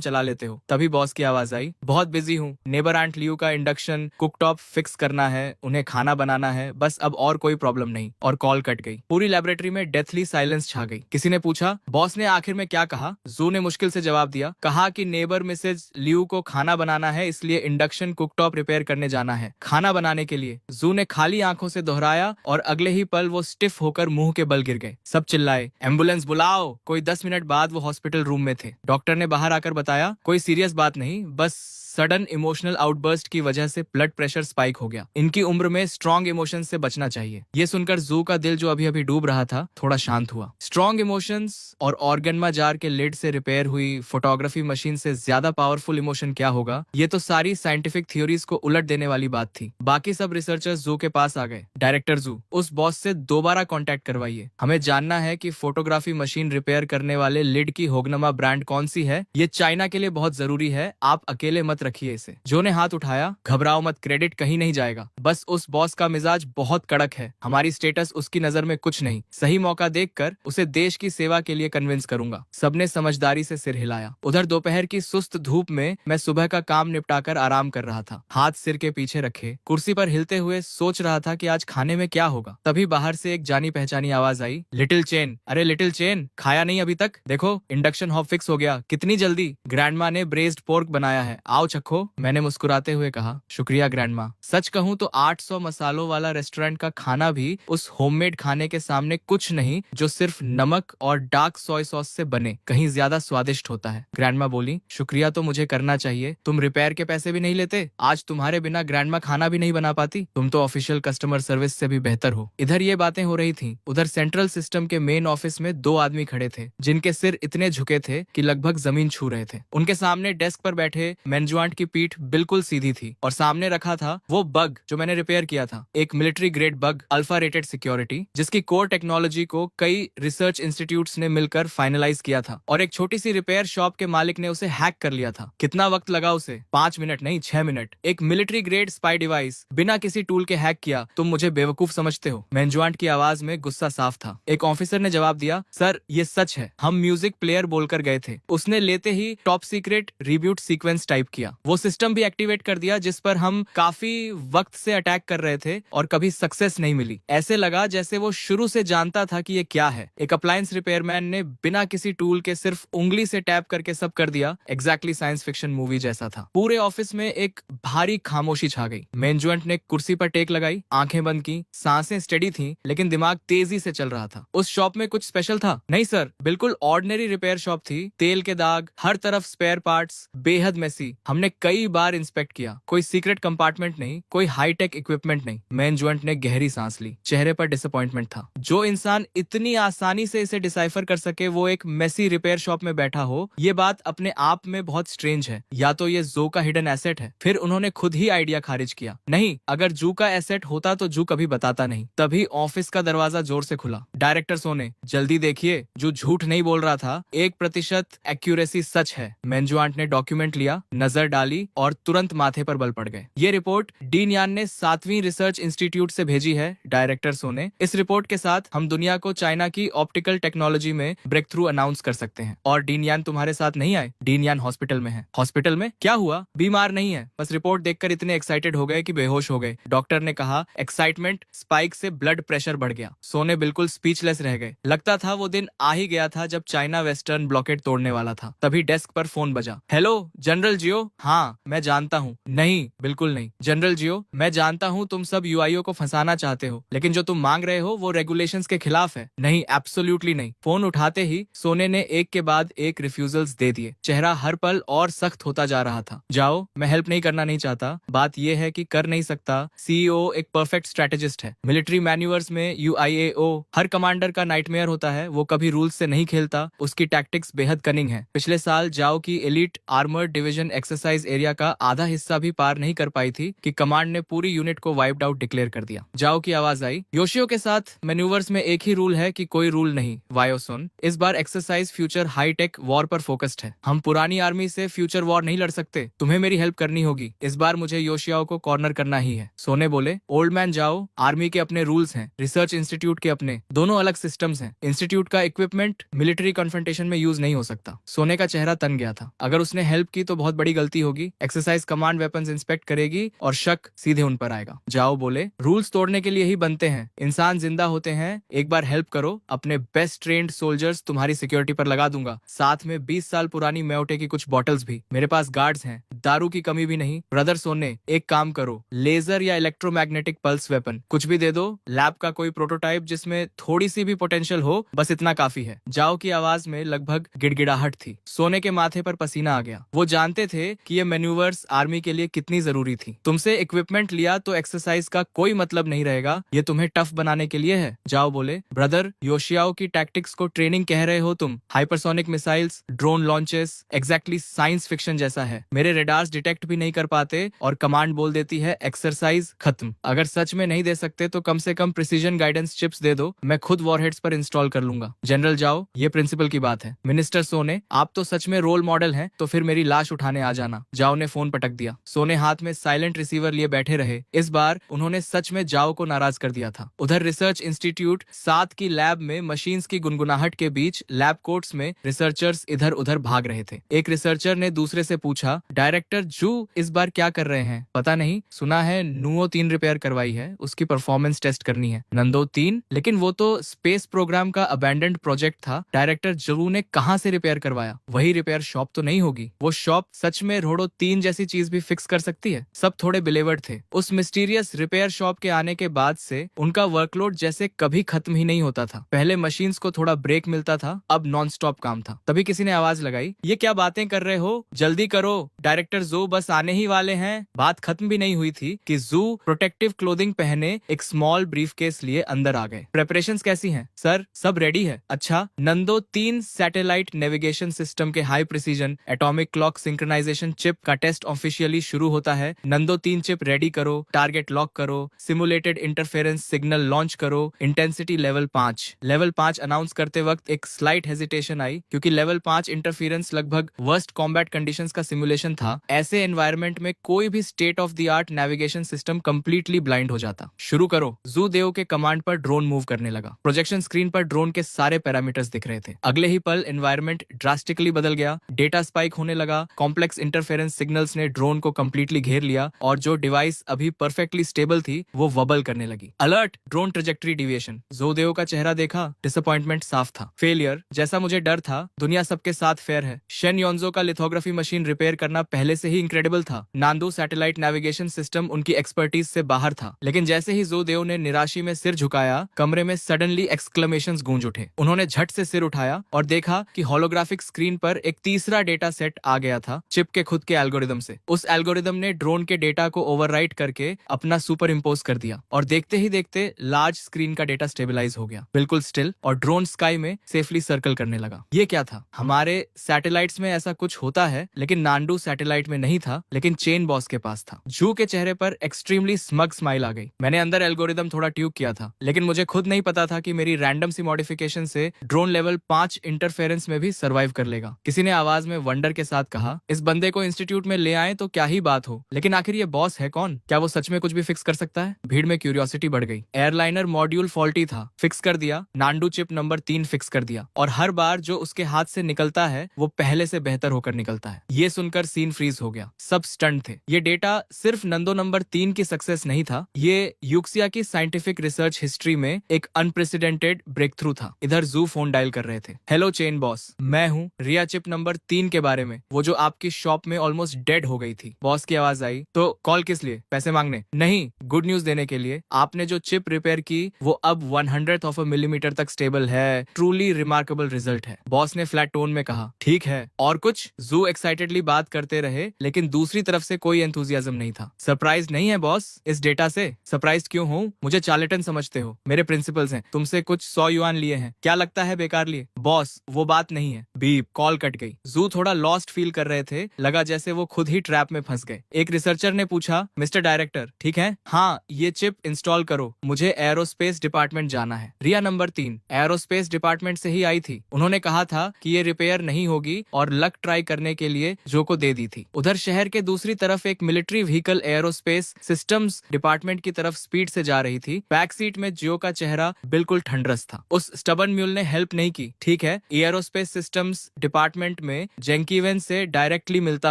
चला लेते हो। तभी बॉस की आवाज आई, बहुत बिजी हूँ, नेबर आंट लियू का इंडक्शन कुकटॉप फिक्स करना है, उन्हें खाना बनाना है, बस अब और कोई प्रॉब्लम नहीं। और कॉल कट गई। पूरी लैबोरेटरी में डेथली साइलेंस छा गई। किसी ने पूछा, बॉस ने आखिर में क्या कहा? जू ने मुश्किल से जवाब दिया, कहा कि नेबर मिसेज लियू को खाना बनाना है, इसलिए इंडक्शन कुकटॉप रिपेयर करने जाना है। खाना बनाने के लिए? जू ने खाली आंखों से दोहराया और अगले ही पल वो स्टिफ होकर मुंह के बल गिर गए। सब चिल्लाए, एम्बुलेंस बुलाओ। कोई 10 मिनट बाद वो हॉस्पिटल रूम में थे। डॉक्टर ने बाहर आकर बताया, कोई सीरियस बात नहीं, बस सडन इमोशनल आउटबर्स्ट की वजह से ब्लड प्रेशर स्पाइक हो गया। इनकी उम्र में स्ट्रॉन्ग इमोशंस से बचना चाहिए। ये सुनकर जू का दिल जो अभी अभी डूब रहा था थोड़ा शांत हुआ। स्ट्रॉन्ग इमोशंस और ऑर्गेनमा जार के लिड से रिपेयर हुई फोटोग्राफी मशीन से ज्यादा पावरफुल इमोशन क्या होगा? ये तो सारी साइंटिफिक थ्योरीज को उलट देने वाली बात थी। बाकी सब रिसर्चर्स जू के पास आ गए। डायरेक्टर जू, उस बॉस से दोबारा कॉन्टेक्ट करवाइए। हमें जानना है कि फोटोग्राफी मशीन रिपेयर करने वाले लिड की होगनमा ब्रांड कौन सी है। ये चाइना के लिए बहुत जरूरी है, आप अकेले मत रखिए इसे। जो ने हाथ उठाया, घबराओ मत, क्रेडिट कहीं नहीं जाएगा। बस उस बॉस का मिजाज बहुत कड़क है, हमारी स्टेटस उसकी नजर में कुछ नहीं। सही मौका देखकर उसे देश की सेवा के लिए कन्विंस करूंगा। सबने समझदारी से सिर हिलाया। उधर दोपहर की सुस्त धूप में मैं सुबह का काम निपटाकर आराम कर रहा था, हाथ सिर के पीछे रखे, कुर्सी पर हिलते हुए सोच रहा था कि आज खाने में क्या होगा। तभी बाहर से एक जानी पहचानी आवाज आई, लिटिल चेन। अरे लिटिल चेन, खाया नहीं अभी तक? देखो इंडक्शन हॉब फिक्स हो गया। कितनी जल्दी? ग्रैंडमा ने ब्रेस्ड पोर्क बनाया है, आओ चखो, मैंने मुस्कुराते हुए कहा। शुक्रिया ग्रैंडमा। सच कहूँ तो 800 मसालों वाला रेस्टोरेंट का खाना भी उस होममेड खाने के सामने कुछ नहीं जो सिर्फ नमक और डार्क सोय सॉस से बने, कहीं ज्यादा स्वादिष्ट होता है। ग्रैंडमा बोली, शुक्रिया तो मुझे करना चाहिए, तुम रिपेयर के पैसे भी नहीं लेते। आज तुम्हारे बिना ग्रैंडमा खाना भी नहीं बना पाती। तुम तो ऑफिशियल कस्टमर सर्विस से भी बेहतर हो। इधर ये बातें हो रही थी, उधर सेंट्रल सिस्टम के मेन ऑफिस में 2 आदमी खड़े थे जिनके सिर इतने झुके थे कि लगभग जमीन छू रहे थे। उनके सामने डेस्क पर बैठे मैनेजमेंट की पीठ बिल्कुल सीधी थी और सामने रखा था वो बग जो मैंने रिपेयर किया था, एक military grade bug, alpha rated security, जिसकी कोर टेक्नोलॉजी को कई रिसर्च इंस्टीट्यूट्स ने मिलकर फाइनलाइज किया था और एक छोटी सी रिपेयर शॉप के मालिक ने उसे हैक कर लिया था। कितना वक्त लगा उसे? 5 मिनट नहीं, 6 मिनट। एक मिलिट्री ग्रेड स्पाई डिवाइस बिना किसी टूल के हैक किया। तुम मुझे बेवकूफ समझते हो? मैनेजमेंट की आवाज में गुस्सा साफ था। एक ऑफिसर ने जवाब दिया, सर ये सच है, हम म्यूजिक प्लेयर बोलकर गए थे, उसने लेते ही top secret reboot sequence type किया, वो सिस्टम भी एक्टिवेट कर दिया जिस पर हम काफी वक्त से अटैक कर रहे थे और कभी सक्सेस नहीं मिली। ऐसे लगा जैसे वो शुरू से जानता था कि ये क्या है। एक अप्लायंस रिपेयरमैन ने बिना किसी टूल के सिर्फ उंगली से टैप करके सब कर दिया। एग्जैक्टली साइंस फिक्शन मूवी जैसा था। पूरे ऑफिस में एक भारी खामोशी छा गई। मैनेजमेंट ने कुर्सी पर टेक लगाई, आंखें बंद की, सांसें स्टेडी थी लेकिन दिमाग तेजी से चल रहा था। उस शॉप में कुछ स्पेशल था? नहीं सर, बिल्कुल ऑर्डिनरी रिपेयर शॉप थी। तेल के दाग, हर तरफ स्पेयर पार्ट्स, बेहद मेसी। हमने कई बार इंस्पेक्ट किया, कोई सीक्रेट कंपार्टमेंट नहीं, कोई हाईटेक इक्विपमेंट नहीं। मैनेजमेंट ने गहरी सांस ली, चेहरे पर डिसअपॉइंटमेंट था। जो इंसान इतनी आसानी से इसे डिसाइफर कर सके वो एक मेसी रिपेयर शॉप में बैठा हो, ये बात अपने आप में बहुत स्ट्रेंज है। या तो ये जू का हिडन एसेट है। फिर उन्होंने खुद ही आइडिया खारिज किया, नहीं, अगर जू का एसेट होता तो जू कभी बताता नहीं। तभी ऑफिस का दरवाजा जोर से खुला। डायरेक्टर सोने, जल्दी देखिए, जो झूठ नहीं बोल रहा था, 1% एक्यूरेसी सच है। मैनेजमेंट ने डॉक्यूमेंट लिया, नजर डाली और तुरंत माथे पर बल पड़ गए। ये रिपोर्ट डीन यान ने 7वीं रिसर्च इंस्टीट्यूट से भेजी है। डायरेक्टर सोने, इस रिपोर्ट के साथ हम दुनिया को चाइना की ऑप्टिकल टेक्नोलॉजी में ब्रेक थ्रू अनाउंस कर सकते हैं। और डीन यान तुम्हारे साथ नहीं आए? डीन यान हॉस्पिटल में है। हॉस्पिटल में? क्या हुआ? बीमार नहीं है, बस रिपोर्ट देखकर इतने एक्साइटेड हो गए कि बेहोश हो गए। डॉक्टर ने कहा। एक्साइटमेंट स्पाइक से ब्लड प्रेशर बढ़ गया। सोने बिल्कुल स्पीचलेस रह गए। लगता था वो दिन आ ही गया था जब चाइना वेस्टर्न ब्लॉकेट तोड़ने वाला था। तभी डेस्क पर फोन बजा। हेलो जनरल जियो। हाँ मैं जानता हूँ। नहीं, बिल्कुल नहीं जनरल जियो, मैं जानता हूँ तुम सब यूआईओ को फंसाना चाहते हो, लेकिन जो तुम मांग रहे हो वो रेगुलेशंस के खिलाफ है। नहीं, एब्सोल्युटली नहीं। फोन उठाते ही सोने ने एक के बाद एक रिफ्यूजल्स दे दिए। चेहरा हर पल और सख्त होता जा रहा था। जाओ, मैं हेल्प नहीं करना नहीं चाहता, बात यह है कि कर नहीं सकता। सीईओ एक परफेक्ट स्ट्रेटेजिस्ट है। मिलिट्री मैन्यूअर्स में यूआईएओ हर कमांडर का नाइटमेयर होता है। वो कभी रूल्स से नहीं खेलता, उसकी टैक्टिक्स बेहद कनिंग है। पिछले साल जाओ की elite armoured division exercise area का आधा हिस्सा भी पार नहीं कर पाई थी कि कमांड ने पूरी यूनिट को वाइप्ड आउट डिक्लेयर कर दिया। जाओ की आवाज आई, योशियो के साथ मैन्यूवर्स में एक ही रूल है कि कोई रूल नहीं। वायो सुन, इस बार एक्सरसाइज फ्यूचर हाईटेक वॉर पर फोकस्ड है। हम पुरानी आर्मी से फ्यूचर वॉर नहीं लड़ सकते, तुम्हें मेरी हेल्प करनी होगी। इस बार मुझे योशियाओ को कॉर्नर करना ही है। सोने बोले, ओल्ड मैन जाओ, आर्मी के अपने रूल्स हैं, रिसर्च इंस्टीट्यूट के अपने, दोनों अलग सिस्टम्स हैं। इंस्टीट्यूट का इक्विपमेंट मिलिट्री कन्फ्रंटेशन में यूज नहीं हो सकता। सोने का चेहरा तन गया था। अगर उसने हेल्प की तो बहुत बड़ी गलती होगी। एक्सरसाइज कमांड वेपन्स इंस्पेक्ट करेगी और शक सीधे उन पर आएगा। जाओ बोले, रूल्स तोड़ने के लिए ही बनते हैं, इंसान जिंदा होते हैं। एक बार हेल्प करो, अपने बेस्ट ट्रेन्ड सोल्जर्स तुम्हारी सिक्योरिटी पर लगा दूंगा, साथ में 20 साल पुरानी म्योटे की कुछ बॉटल्स भी। मेरे पास गार्ड्स हैं, दारू की कमी भी नहीं। ब्रदर सोने, एक काम करो, लेजर या इलेक्ट्रोमैग्नेटिक पल्स वेपन कुछ भी दे दो। लैब का कोई प्रोटोटाइप जिसमें थोड़ी सी भी पोटेंशियल हो, बस इतना काफी है। जाओ की आवाज में लगभग गिड़गिड़ाहट थी। सोने के माथे पर पसीना आ गया। वो जानते थे कि ये मैन्यूवर्स आर्मी के लिए कितनी जरूरी थी। तुमसे इक्विपमेंट लिया तो एक्सरसाइज का कोई मतलब नहीं रहेगा, ये तुम्हें टफ बनाने के लिए है। जाओ बोले, ब्रदर योशियाओ की टैक्टिक्स को ट्रेनिंग कह रहे हो तुम? Hypersonic missiles, drone launches, exactly science fiction जैसा है। मेरे रेडार्स डिटेक्ट भी नहीं कर पाते और कमांड बोल देती है एक्सरसाइज खत्म। अगर सच में नहीं दे सकते तो कम से कम प्रिसीजन गाइडेंस चिप्स दे दो, मैं खुद वॉरहेड्स पर इंस्टॉल कर लूंगा। जनरल जाओ, ये प्रिंसिपल की बात है। मिनिस्टर सोने, आप तो सच में रोल मॉडल हैं, तो फिर मेरी लाश उठाने आ जाना। जाओ ने फोन पटक दिया। सोने हाथ में साइलेंट रिसीवर लिए बैठे रहे। इस बार उन्होंने सच में जाओ को नाराज कर दिया था। उधर रिसर्च इंस्टीट्यूट 7 की लैब में मशीन्स की गुनगुनाहट के बीच लैब कोट्स में रिसर्चर्स इधर उधर भाग रहे थे। एक रिसर्चर ने दूसरे से पूछा, डायरेक्टर जू इस बार क्या कर रहे हैं? पता नहीं, सुना है नुओ 3 रिपेयर करवाई है, उसकी परफॉर्मेंस टेस्ट करनी है। नंदो 3? लेकिन वो तो स्पेस प्रोग्राम का अबैंडन्ड प्रोजेक्ट था। डायरेक्टर जू ने कहां से रिपेयर करवाया? वही रिपेयर शॉप तो नहीं होगी? वो शॉप सच में रोडो 3 जैसी चीज भी फिक्स कर सकती है। सब थोड़े बिलेवर्ड थे। उस मिस्टीरियस रिपेयर शॉप के आने के बाद से उनका वर्कलोड जैसे कभी खत्म ही नहीं होता था। पहले मशीन्स को थोड़ा ब्रेक मिलता था, अब नॉन स्टॉप काम था। तभी किसी ने आवाज लगाई, ये क्या बातें कर रहे हो, जल्दी करो, डायरेक्टर जू बस आने ही वाले हैं। बात खत्म भी नहीं हुई थी कि जू प्रोटेक्टिव क्लोथिंग पहने एक स्मॉल ब्रीफकेस लिए अंदर आ गए। प्रेपरेशंस कैसी हैं सर? सब रेडी है। अच्छा, नंदो 3 सैटेलाइट नेविगेशन सिस्टम के high precision atomic clock synchronization chip का टेस्ट ऑफिशियली शुरू होता है। नंदो 3 चिप रेडी करो, टारगेट लॉक करो, सिमुलेटेड इंटरफेरेंस सिग्नल लॉन्च करो, इंटेंसिटी लेवल 5। लेवल 5 अनाउंस करते वक्त एक स्लाइट हेजिटेशन आई क्योंकि लेवल 5 इंटरफेरेंस लगभग वर्स्ट कॉम्बैट कंडीशंस का सिमुलेशन था। ऐसे एनवायरनमेंट में कोई भी state of the art navigation system completely blind हो जाता। शुरू करो। जू देव के कमांड पर ड्रोन मूव करने लगा। प्रोजेक्शन स्क्रीन पर ड्रोन के सारे पैरामीटर्स दिख रहे थे। अगले ही पल एनवायरनमेंट ड्रास्टिकली बदल गया। डेटा स्पाइक होने लगा। कॉम्प्लेक्स इंटरफेरेंस सिग्नल्स ने ड्रोन को कंप्लीटली घेर लिया और जो डिवाइस अभी परफेक्टली स्टेबल थी वो वबल करने लगी। Alert, drone trajectory deviation. जोदेव का चेहरा देखा, डिसअपॉइंटमेंट साफ था। फेलियर, जैसा मुझे डर था। दुनिया सबके साथ फेयर है। शेन योंजो का लिथोग्राफी मशीन रिपेयर करना पहले से ही इनक्रेडिबल था। नांदो सैटेलाइट नेविगेशन सिस्टम उनकी एक्सपर्टीज से बाहर था। लेकिन जैसे ही जोदेव ने निराशी में सिर झुकाया, कमरे में सडनली एक्सक्लेमेशंस गूंज उठे। उन्होंने झट से सिर उठाया और देखा कि होलोग्राफिक स्क्रीन पर एक तीसरा डेटा सेट आ गया था, चिप के खुद के एल्गोरिदम से। उस एल्गोरिदम ने ड्रोन के डेटा को ओवरराइट करके अपना सुपर इम्पोज कर दिया और देखते ही देखते लार्ज स्क्रीन का डेटा स्टेबलाइज हो गया, बिल्कुल स्टिल, और ड्रोन स्काई में सेफली सर्कल करने लगा। ये क्या था? हमारे सैटेलाइट्स में ऐसा कुछ होता है, लेकिन नांडू सैटेलाइट में नहीं था, लेकिन चेन बॉस के पास था। जू के चेहरे पर एक्सट्रीमली स्मग स्माइल आ गई। मैंने अंदर एल्गोरिदम थोड़ा ट्यूक किया था, लेकिन मुझे खुद नहीं पता था कि मेरी रैंडम सी मॉडिफिकेशन से ड्रोन लेवल 5 इंटरफेरेंस में भी सर्वाइव कर लेगा। किसी ने आवाज में वंडर के साथ कहा, इस बंदे को इंस्टीट्यूट में ले आए तो क्या ही बात हो, लेकिन आखिर ये बॉस है कौन? क्या वो सच में कुछ भी फिक्स कर सकता है? भीड़ में क्यूरियोसिटी बढ़ गई। एयरलाइनर मॉड्यूल फॉल्टी था, फिक्स कर दिया। नांडू चिप नंबर 3 फिक्स कर दिया, और हर बार जो उसके हाथ से निकलता है वो पहले से बेहतर होकर निकलता है। ये सुनकर सीन फ्रीज हो गया। सब स्टंट थे। ये डेटा सिर्फ नंदो नंबर 3 की सक्सेस नहीं था, ये यूक्सिया की साइंटिफिक रिसर्च हिस्ट्री में एक अनप्रेसिडेंटेड ब्रेक थ्रू था। इधर जू फोन डायल कर रहे थे। हेलो चेन बॉस, मैं हूँ। रिया चिप नंबर 3 के बारे में, वो जो आपकी शॉप में ऑलमोस्ट डेड हो गई थी। बॉस की आवाज आई, तो कॉल किस लिए? पैसे मांगने? नहीं, गुड न्यूज देने के लिए। आपने जो चिप रिपेयर की वो अब 100th ऑफ अ मिलीमीटर तक स्टेबल है। ट्रूली रिमार्केबल रिजल्ट है। बॉस ने फ्लैट टोन में कहा। ठीक है, और कुछ? जू एक्साइटेडली बात करते रहे, लेकिन दूसरी तरफ से कोई एंथुजियाज्म नहीं था। सरप्राइज नहीं है बॉस इस डेटा से? सरप्राइज क्यों हूँ? मुझे चार्लेटन समझते हो? मेरे प्रिंसिपल्स हैं, तुमसे कुछ 100 युआन लिए हैं। क्या लगता है बेकार लिए? बॉस, वो बात नहीं है। बीप, कॉल कट गई। जू थोड़ा लॉस्ट फील कर रहे थे। लगा जैसे वो खुद ही ट्रैप में फंस गए। एक रिसर्चर ने पूछा, मिस्टर डायरेक्टर ठीक है? हाँ, ये चिप इंस्टॉल करो, मुझे एरोस्पेस डिपार्टमेंट जाना है। रिया नंबर 3 एरोस्पेस डिपार्टमेंट से ही आई थी। उन्होंने कहा था कि ये रिपेयर नहीं होगी और लक ट्राई करने के लिए जो को दे दी थी। उधर शहर के दूसरी तरफ एक military vehicle aerospace systems department की तरफ स्पीड से जा रही थी। बैक सीट में जियो का चेहरा बिल्कुल ठंडरस था। उस स्टबन म्यूल ने हेल्प नहीं की। ठीक है, एरोस्पेस सिस्टम्स डिपार्टमेंट में जेंकीवेन से डायरेक्टली मिलता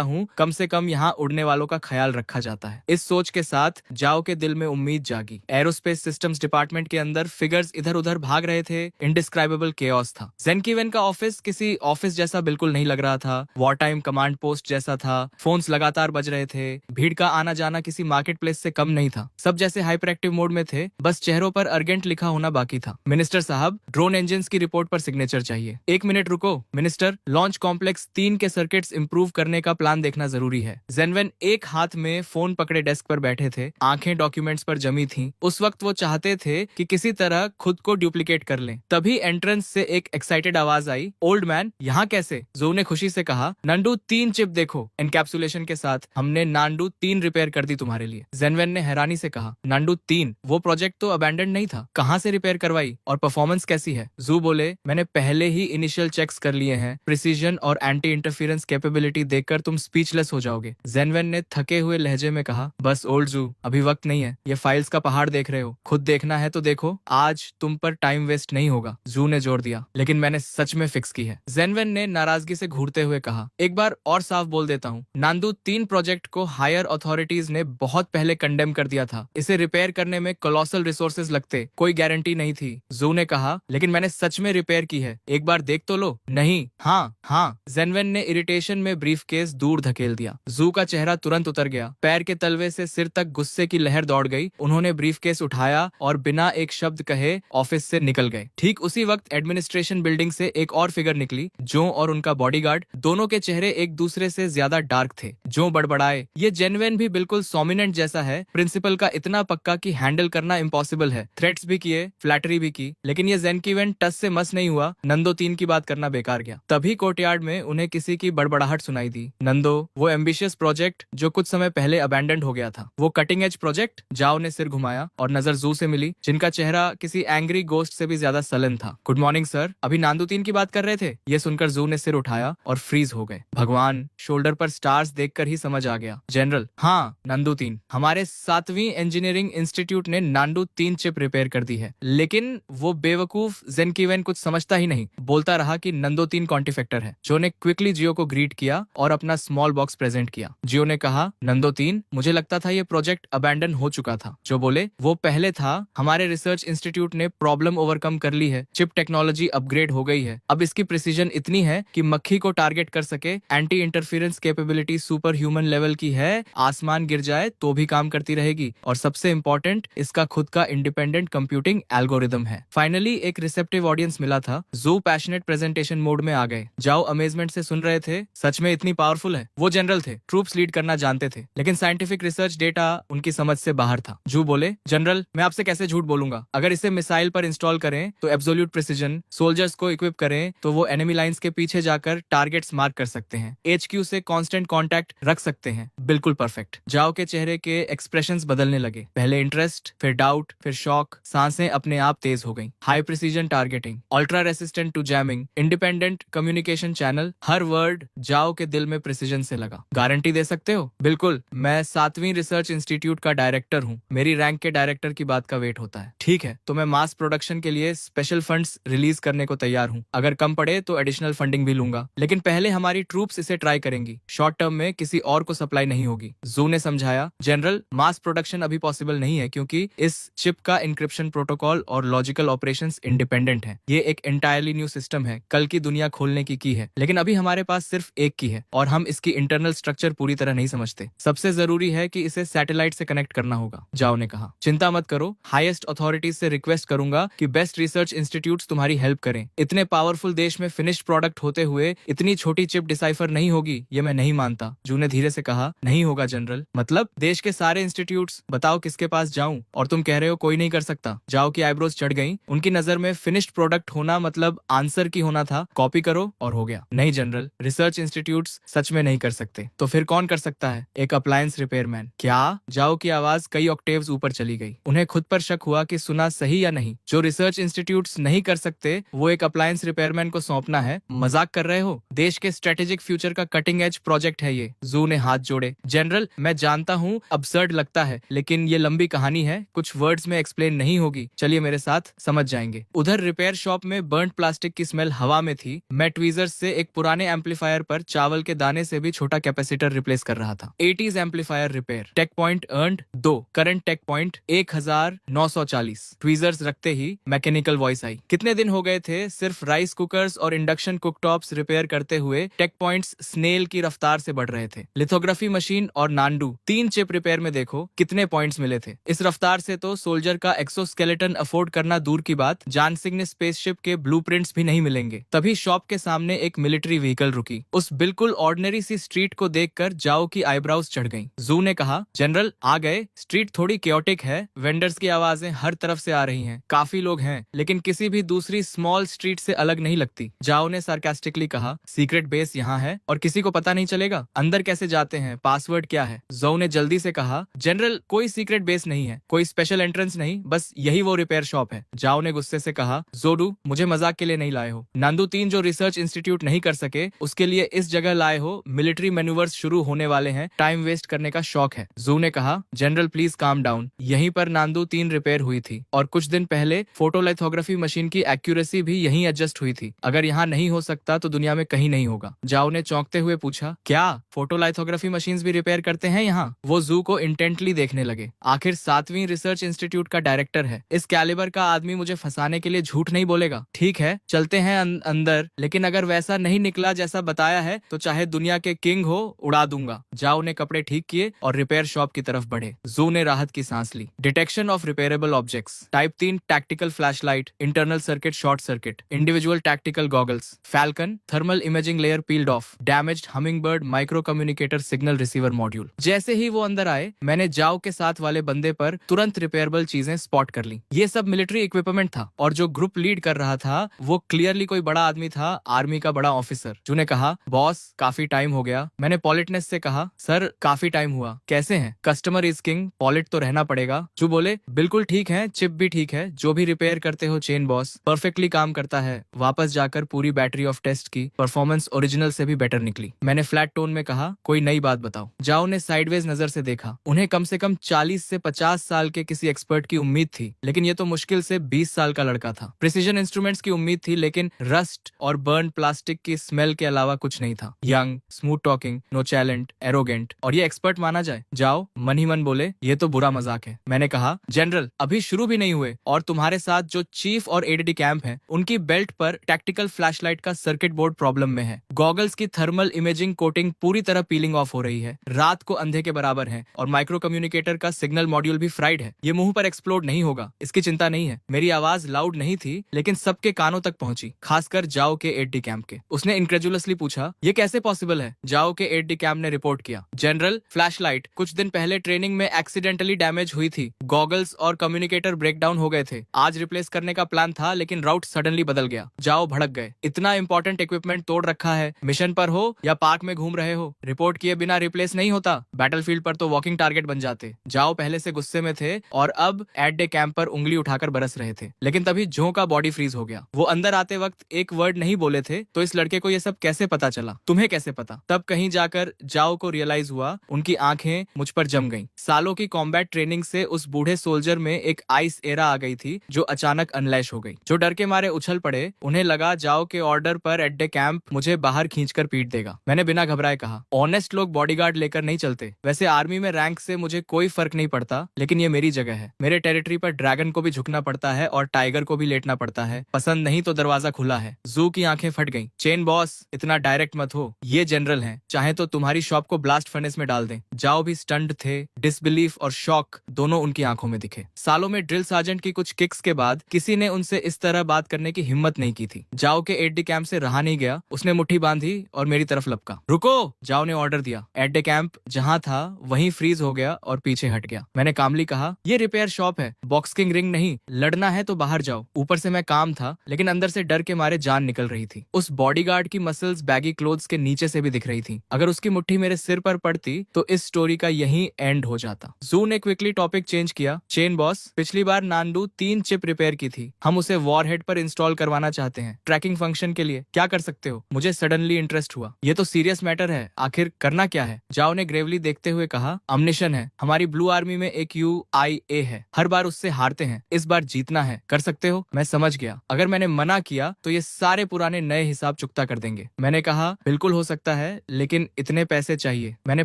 हूँ, कम से कम यहाँ उड़ने वालों का ख्याल रखा जाता है। इस सोच के साथ जाओ के दिल में उम्मीद जागी। एरोस्पेस सिस्टम्स डिपार्टमेंट के अंदर फिगर्स इधर उधर भाग रहे थे। इंडिस्क्राइबेबल केओस था। जेंकीवेन का ऑफिस किसी ऑफिस जैसा बिल्कुल नहीं लग रहा था। वॉर टाइम कमांड पोस्ट जैसा था। फोन्स लगातार बज रहे थे। भीड़ का आना जाना किसी मार्केट प्लेस से कम नहीं था। सब जैसे हाइपर एक्टिव मोड में थे, बस चेहरों पर अर्जेंट लिखा होना बाकी था। मिनिस्टर साहब, ड्रोन इंजन्स की रिपोर्ट पर सिग्नेचर चाहिए। 1 मिनट रुको मिनिस्टर, लॉन्च कॉम्प्लेक्स 3 के सर्किट्स इंप्रूव करने का प्लान देखना जरूरी है। जेनवेन एक हाथ में फोन पकड़े डेस्क पर बैठे थे, आंखें डॉक्यूमेंट्स पर जमी थीं। उस वक्त वो चाहते थे कि किसी तरह खुद को डुप्लीकेट कर लें। तभी एंट्रेंस से एक एक्साइटेड आवाज आई, ओल्ड मैन, यहाँ कैसे? जो ने खुशी से कहा, नांडू 3 चिप देखो, एनकैप्सुलेशन के साथ हमने नांडू 3 रिपेयर कर दी तुम्हारे लिए। जेनवेन ने हैरानी से कहा, नांडू 3? वो प्रोजेक्ट तो अबैंडन नहीं था, कहाँ से रिपेयर करवाई और परफॉर्मेंस कैसी है? जू बोले, मैंने पहले ही इनिशियल चेक्स कर लिए हैं। प्रिसीजन और एंटी इंटरफेरेंस कैपेबिलिटी देखकर तुम स्पीचलेस हो जाओगे। जेनवेन ने थके हुए लहजे में कहा, बस ओल्ड जू, अभी वक्त नहीं है। ये फाइल्स का पहाड़ देख रहे हो, खुद देखना है तो देखो, आज तुम पर टाइम वेस्ट नहीं होगा। जू ने जोर दिया, लेकिन मैंने सच में फिक्स की है। जेनवेन ने नाराजगी से घूरते हुए कहा, एक बार और साफ बोल देता हूँ, नांदू 3 प्रोजेक्ट को हायर अथॉरिटीज ने बहुत पहले कंडेम कर दिया था। इसे रिपेयर करने में कोलोसल रिसोर्सेज लगते, कोई गारंटी नहीं थी। जू ने कहा, लेकिन मैंने सच में रिपेयर की है। एक बार देख तो लो। नहीं, हाँ हाँ। जेनवेन ने इरिटेशन में ब्रीफकेस दूर धकेल दिया। जू का चेहरा तुरंत उतर गया। पैर के तलवे से सिर तक गुस्से की लहर दौड़ गई। उन्होंने ब्रीफकेस उठाया और बिना एक शब्द कहे ऑफिस से निकल गए। ठीक उसी वक्त एडमिनिस्ट्रेशन बिल्डिंग से एक और फिगर निकली। जो और उनका बॉडीगार्ड, दोनों के चेहरे एक दूसरे से ज्यादा डार्क थे। जो बड़बड़ाए, ये जेनवेन भी बिल्कुल सोमिनेंट जैसा है, प्रिंसिपल का इतना पक्का कि हैंडल करना इम्पॉसिबल है। थ्रेट्स भी किए, फ्लैटरी भी की, लेकिन ये जेनकीवेन टस से मस नहीं हुआ। नंदो 3 की बात करना बेकार गया। तभी कोर्टयार्ड में उन्हें किसी की बड़बड़ाहट सुनाई दी। नंदो, वो एम्बिशियस प्रोजेक्ट जो कुछ समय पहले अबैंडन हो गया था, वो कटिंग एज प्रोजेक्ट? जाओ ने सिर घुमाया और नजर जू से मिली, जिनका चेहरा किसी एंग्री गोस्ट से भी ज्यादा सलन था। गुड मॉर्निंग सर, अभी नांदू 3 की बात कर रहे थे? ये सुनकर जू ने सिर उठाया और फ्रीज हो गए। भगवान, शोल्डर पर स्टार्स देखकर ही समझ आ गया। जनरल, हाँ नांदू 3, हमारे 7वीं इंजीनियरिंग इंस्टीट्यूट ने नांदू 3 चिप रिपेयर कर दी है। लेकिन वो बेवकूफ जेनकीवेन कुछ समझता ही नहीं। बोलता रहा कि नंदो 3 कॉन्टिफेक्टर है। जो ने क्विकली जियो को ग्रीट किया और अपना स्मॉल बॉक्स प्रेजेंट किया। जियो ने कहा, नंदो 3, मुझे लगता था ये प्रोजेक्ट अबैंडन हो चुका था। जो बोले, वो पहले था। हमारे रिसर्च इंस्टीट्यूट ने प्रॉब्लम ओवरकम कर ली है। चिप टेक्नोलॉजी अपग्रेड हो गई है। अब इसकी प्रिसीजन इतनी है कि मक्खी को टारगेट कर सके। Anti interference capability super human level की है। आसमान गिर जाए तो भी काम करती रहेगी। और सबसे इंपॉर्टेंट, इसका खुद का इंडिपेंडेंट कंप्यूटिंग एल्गोरिदम है। फाइनली एक रिसेप्टिव ऑडियंस मिला था। जू पैशनेट प्रेजेंटेशन मोड में आ गए। जाओ अमेजमेंट से सुन रहे थे। सच में इतनी पावरफुल है? वो जनरल थे, ट्रूप्स लीड करना जानते थे, लेकिन साइंटिफिक रिसर्च डेटा उनकी समझ से बाहर था। जू बोले, जनरल, मैं आपसे कैसे झूठ बोलूंगा? अगर इसे मिसाइल पर इंस्टॉल करें तो एब्सोल्यूट प्रिसीजन, सोल्जर्स को इक्विप करें तो वो एनिमी लाइंस के पीछे जाकर टारगेट्स मार्क कर सकते हैं, HQ से कांस्टेंट कांटेक्ट रख सकते हैं। बिल्कुल परफेक्ट। जाओ के चेहरे के एक्सप्रेशंस बदलने लगे। पहले इंटरेस्ट, फिर डाउट, फिर शॉक। सांसें अपने आप तेज हो गईं। High precision targeting, ultra resistant to jamming, independent communication channel. हर वर्ड जाओ के दिल में प्रिसीजन से लगा। गारंटी दे सकते हो? बिल्कुल, मैं 7वीं रिसर्च इंस्टीट्यूट का डायरेक्टर हूँ। मेरी रैंक के डायरेक्टर की बात का वेट होता है। ठीक है, तो मैं मास प्रोडक्शन के लिए स्पेशल फंड्स रिलीज करने को तैयार हूँ। अगर कम पड़े तो एडिशनल फंडिंग भी लूंगा, लेकिन पहले हमारी ट्रूप्स इसे ट्राई करेंगी। शॉर्ट टर्म में किसी और को सप्लाई नहीं होगी। जू ने समझाया, जनरल, मास प्रोडक्शन अभी पॉसिबल नहीं है क्योंकि इस चिप का इंक्रिप्शन प्रोटोकॉल और लॉजिकल ऑपरेशंस इंडिपेंडेंट है। ये एक एंटायरली न्यू सिस्टम है, कल की दुनिया खोलने की है। लेकिन अभी हमारे पास सिर्फ एक की है और हम इसकी इंटरनल स्ट्रक्चर पूरी तरह नहीं समझते। सबसे जरूरी है कि इसे सैटेलाइट से कनेक्ट करना होगा। जाओ ने कहा, चिंता मत करो, हाईएस्ट अथॉरिटीज से रिक्वेस्ट करूंगा कि बेस्ट रिसर्च इंस्टीट्यूट्स तुम्हारी हेल्प करें। इतने पावरफुल देश में फिनिश्ड प्रोडक्ट होते हुए इतनी छोटी चिप डिसाइफर नहीं होगी, ये मैं नहीं मानता। जू ने धीरे से कहा, नहीं होगा जनरल। मतलब देश के सारे इंस्टीट्यूट्स, बताओ किसके पास जाऊं? और तुम कह रहे हो कोई नहीं कर सकता? जाओ की आईब्रोज चढ़ गई। उनकी नजर में फिनिश्ड प्रोडक्ट होना मतलब आंसर की होना था, कॉपी करो और हो गया। नहीं जनरल, रिसर्च इंस्टीट्यूट्स सच में नहीं कर सकते। तो फिर कौन कर सकता है? एक अप्लायंस रिपेयरमैन। क्या? जाओ की आवाज कई ऑक्टेव्स ऊपर चली गई। उन्हें खुद पर शक हुआ कि सुना सही या नहीं। जो रिसर्च इंस्टीट्यूट्स नहीं कर सकते वो एक अप्लायंस रिपेयरमैन को सौंपना है? मजाक कर रहे हो? देश के स्ट्रेटेजिक फ्यूचर का कटिंग एज प्रोजेक्ट है ये। जू ने हाथ जोड़े। जनरल, मैं जानता हूँ अबसर्ड लगता है, लेकिन ये लंबी कहानी है, कुछ वर्ड्स में एक्सप्लेन नहीं होगी। चलिए मेरे साथ, समझ जाएंगे। उधर रिपेयर शॉप में बर्न्ड प्लास्टिक की स्मेल हवा में थी। मैं ट्वीजर्स से एक पुराने एम्पलीफायर पर चावल के दाने से भी छोटा कैपेसिटर रिप्लेस कर रहा था। 80s amplifier repair. Tech point earned 2, current tech point 1940। Tweezers रखते ही मैकेनिकल वॉइस आई। कितने दिन हो गए थे सिर्फ राइस कुकर्स और इंडक्शन कुकटॉप्स रिपेयर करते हुए टेक पॉइंट्स स्नेल की रफ्तार से बढ़ रहे थे। लिथोग्राफी मशीन और नांडू 3 चिप रिपेयर में देखो कितने पॉइंट्स मिले थे। इस रफ्तार से तो सोल्जर का एक्सोस्केलेटन अफोर्ड करना दूर की बात, जानसिंह ने स्पेसशिप के ब्लूप्रिंट्स भी नहीं मिलेंगे। तभी शॉप के सामने एक मिलिट्री व्हीकल रुकी। उस बिल्कुल ऑर्डिनरी सी स्ट्रीट को देखकर जाओ की आईब्राउज चढ़ गईं। जू ने कहा, जनरल आ गए। स्ट्रीट थोड़ी केओटिक है, वेंडर्स की आवाजें हर तरफ से आ रही हैं। काफी लोग हैं, लेकिन किसी भी दूसरी स्मॉल स्ट्रीट से अलग नहीं लगती। जाओ ने सार्कास्टिकली कहा, सीक्रेट बेस यहाँ है और किसी को पता नहीं चलेगा? अंदर कैसे जाते हैं? पासवर्ड क्या है? जो ने जल्दी से कहा, जनरल कोई सीक्रेट बेस नहीं है, कोई स्पेशल एंट्रेंस नहीं, बस यही वो रिपेयर शॉप है। जाओ ने गुस्से से कहा, जोडू, मुझे मजाक के लिए नहीं लाए हो। नांदू 3 जो रिसर्च इंस्टीट्यूट नहीं कर सके उसके लिए इस जगह लाए हो। मिलिट्री मैन्यूवर्स शुरू होने वाले हैं, टाइम वेस्ट करने का शौक है। जू ने कहा, जनरल प्लीज काम डाउन। यहीं पर नांदू 3 रिपेयर हुई थी और कुछ दिन पहले फोटोलिथोग्राफी मशीन की एक्यूरेसी भी यहीं एडजस्ट हुई थी। अगर यहाँ नहीं हो सकता तो दुनिया में कहीं नहीं होगा। जाओ ने चौंकते हुए पूछा, क्या फोटोलिथोग्राफी मशीन्स भी रिपेयर करते हैं यहाँ? वो जू को इंटेंटली देखने लगे। आखिर 7वीं रिसर्च इंस्टीट्यूट का डायरेक्टर है, इस कैलिबर का आदमी मुझे फंसाने के लिए झूठ नहीं बोलेगा। ठीक है, चलते हैं अंदर, लेकिन अगर वैसा नहीं निकला जैसा बताया है तो चाहे दुनिया के किंग हो, उड़ा दूंगा। जाओ ने कपड़े ठीक किए और रिपेयर शॉप की तरफ बढ़े। जू ने राहत की सांस ली। Detection of repairable objects, type 3 tactical flashlight, internal circuit short circuit, individual tactical goggles, Falcon thermal imaging layer peeled off, damaged hummingbird micro communicator signal receiver module. जैसे ही वो अंदर आए, मैंने जाओ के साथ वाले बंदे पर तुरंत रिपेयरेबल चीजें स्पॉट कर ली। ये सब मिलिट्री इक्विपमेंट था और जो ग्रुप लीड कर रहा था वो क्लियरली कोई बड़ा आदमी था, आर्मी का बड़ा ऑफिसर। जो ने कहा, बॉस काफी टाइम हो गया। मैंने पॉलिटनेस से कहा, सर काफी टाइम हुआ, कैसे हैं? कस्टमर इज किंग, पॉलिट तो रहना पड़ेगा। जो बोले, बिल्कुल ठीक है, चिप भी ठीक है, जो भी रिपेयर करते हो चेन बॉस परफेक्टली काम करता है। वापस जाकर पूरी बैटरी ऑफ टेस्ट की, परफॉर्मेंस ओरिजिनल से भी बेटर निकली। मैंने फ्लैट टोन में कहा, कोई नई बात बताओ। जाओ ने साइडवेज नजर से देखा। उन्हें कम से कम 40 से 50 साल के किसी एक्सपर्ट की उम्मीद थी, लेकिन ये तो मुश्किल से 20 साल का लड़का था। प्रिसीजन इंस्ट्रूमेंट्स की उम्मीद थी, लेकिन रस्ट और बर्न प्लास्टिक की स्मेल के अलावा कुछ नहीं था। Young, smooth talking, nonchalant, arrogant, और ये एक्सपर्ट माना जाए। जाओ मन ही मन बोले, ये तो बुरा मजाक है। मैंने कहा, जनरल अभी शुरू भी नहीं हुए और तुम्हारे साथ जो चीफ और एडीडी कैंप है, उनकी बेल्ट पर टैक्टिकल फ्लैशलाइट का सर्किट बोर्ड प्रॉब्लम में है। गॉगल्स की थर्मल इमेजिंग कोटिंग पूरी तरह पीलिंग ऑफ हो रही है, रात को अंधे के बराबर है, और माइक्रो कम्युनिकेटर का सिग्नल मॉड्यूल भी फ्राइड है। ये मुंह पर एक्सप्लोड नहीं होगा, इसकी चिंता नहीं है। मेरी आवाज लाउड नहीं थी, लेकिन सबके कानों तक पहुंची, खासकर जाओ के एडीडी कैंप के। उसने इनक्रेजुलसली पूछा, ये कैसे पॉसिबल है? जाओ के एडीडी कैंप ने रिपोर्ट किया, जनरल फ्लैशलाइट कुछ दिन पहले ट्रेनिंग में एक्सीडेंटली डैमेज हुई थी। गॉगल्स और कम्युनिकेटर ब्रेकडाउन हो गए थे। आज रिप्लेस करने का प्लान था, लेकिन राउट सडनली बदल गया। जाओ भड़क गए। इतना इंपॉर्टेंट इक्विपमेंट तोड़ रखा है, मिशन पर हो या पार्क में घूम रहे हो, रिपोर्ट किए बिना रिप्लेस नहीं होता। बैटलफील्ड पर तो वॉकिंग टारगेट बन जाते। जाओ पहले से गुस्से में थे और अब एट डे कैंप पर उंगली उठाकर बरस रहे थे, लेकिन तभी जो का बॉडी फ्रीज हो गया। वो अंदर आते वक्त एक वर्ड नहीं बोले थे, तो इस लड़के को ये सब कैसे पता चला? तुम्हें कैसे पता? तब कहीं जाकर जाओ को रियलाइज हुआ, उनकी आंखें मुझ पर जम गईं। सालों की कॉम्बैट ट्रेनिंग से उस बूढ़े सोल्जर में एक आइस एरा आ गई थी, जो अचानक अनलैश हो गई। जो डर के मारे उछल पड़े। उन्हें लगा जाओ के ऑर्डर पर एट डे कैंप मुझे बाहर खींचकर पीट देगा। मैंने बिना घबराए कहा, ऑनेस्ट लोग बॉडीगार्ड लेकर नहीं चलते। वैसे आर्मी में रैंक से मुझे कोई फर्क नहीं पड़ता, लेकिन ये मेरी जगह है। मेरे टेरिटरी पर ड्रैगन को भी झुकना पड़ता है और टाइगर को भी लेटना पड़ता है। पसंद नहीं तो दरवाजा खुला है। जू की आंखें फट गईं। चेन बॉस इतना डायरेक्ट मत हो, ये जनरल हैं, चाहे तो तुम्हारी शॉप को ब्लास्ट फर्नेस में डाल दें। जाओ भी स्टंट थे। डिसबिलीफ और शॉक दोनों उनकी आंखों में दिखे। सालों में ड्रिल सार्जेंट की कुछ किक्स के बाद किसी ने उनसे इस तरह बात करने की हिम्मत नहीं की थी। जाओ के एट डे कैंप से रहा नहीं गया। उसने मुट्ठी बांधी और मेरी तरफ लपका। रुको, जाओ ने ऑर्डर दिया। एट डे कैंप जहां था वहीं फ्रीज हो गया और पीछे हट गया। मैंने कामली कहा, ये रिपेयर शॉप है, बॉक्सिंग रिंग नहीं। लड़ना है तो बाहर जाओ। ऊपर से मैं काम था, लेकिन अंदर से डर के मारे जान निकल रही थी। उस बॉडीगार्ड की मसल्स बैगी क्लोथ्स के नीचे से भी दिख रही थी। अगर उसकी मुट्ठी मेरे सिर पर पड़ती तो इस स्टोरी का यही एंड हो जाता। जू ने क्विकली टॉपिक चेंज किया। चेन बॉस, पिछली बार नांडू 3 चिप रिपेयर की थी, हम उसे वॉरहेड पर इंस्टॉल करवाना चाहते हैं, ट्रैकिंग फंक्शन के लिए। क्या कर सकते हो? मुझे सडनली इंटरेस्ट हुआ। ये तो सीरियस मैटर है, आखिर करना क्या है? जाओ ने ग्रेवली देखते हुए कहा, अम्निशन है। हमारी ब्लू आर्मी में एक UIA है, हर बार उससे हारते हैं, इस बार जीतना है। कर सकते हो? मैं समझ गया। अगर मैंने मना किया तो ये सारे पुराने नए हिसाब चुकता कर देंगे। मैंने कहा, बिल्कुल हो सकता है, लेकिन इतने पैसे चाहिए। मैंने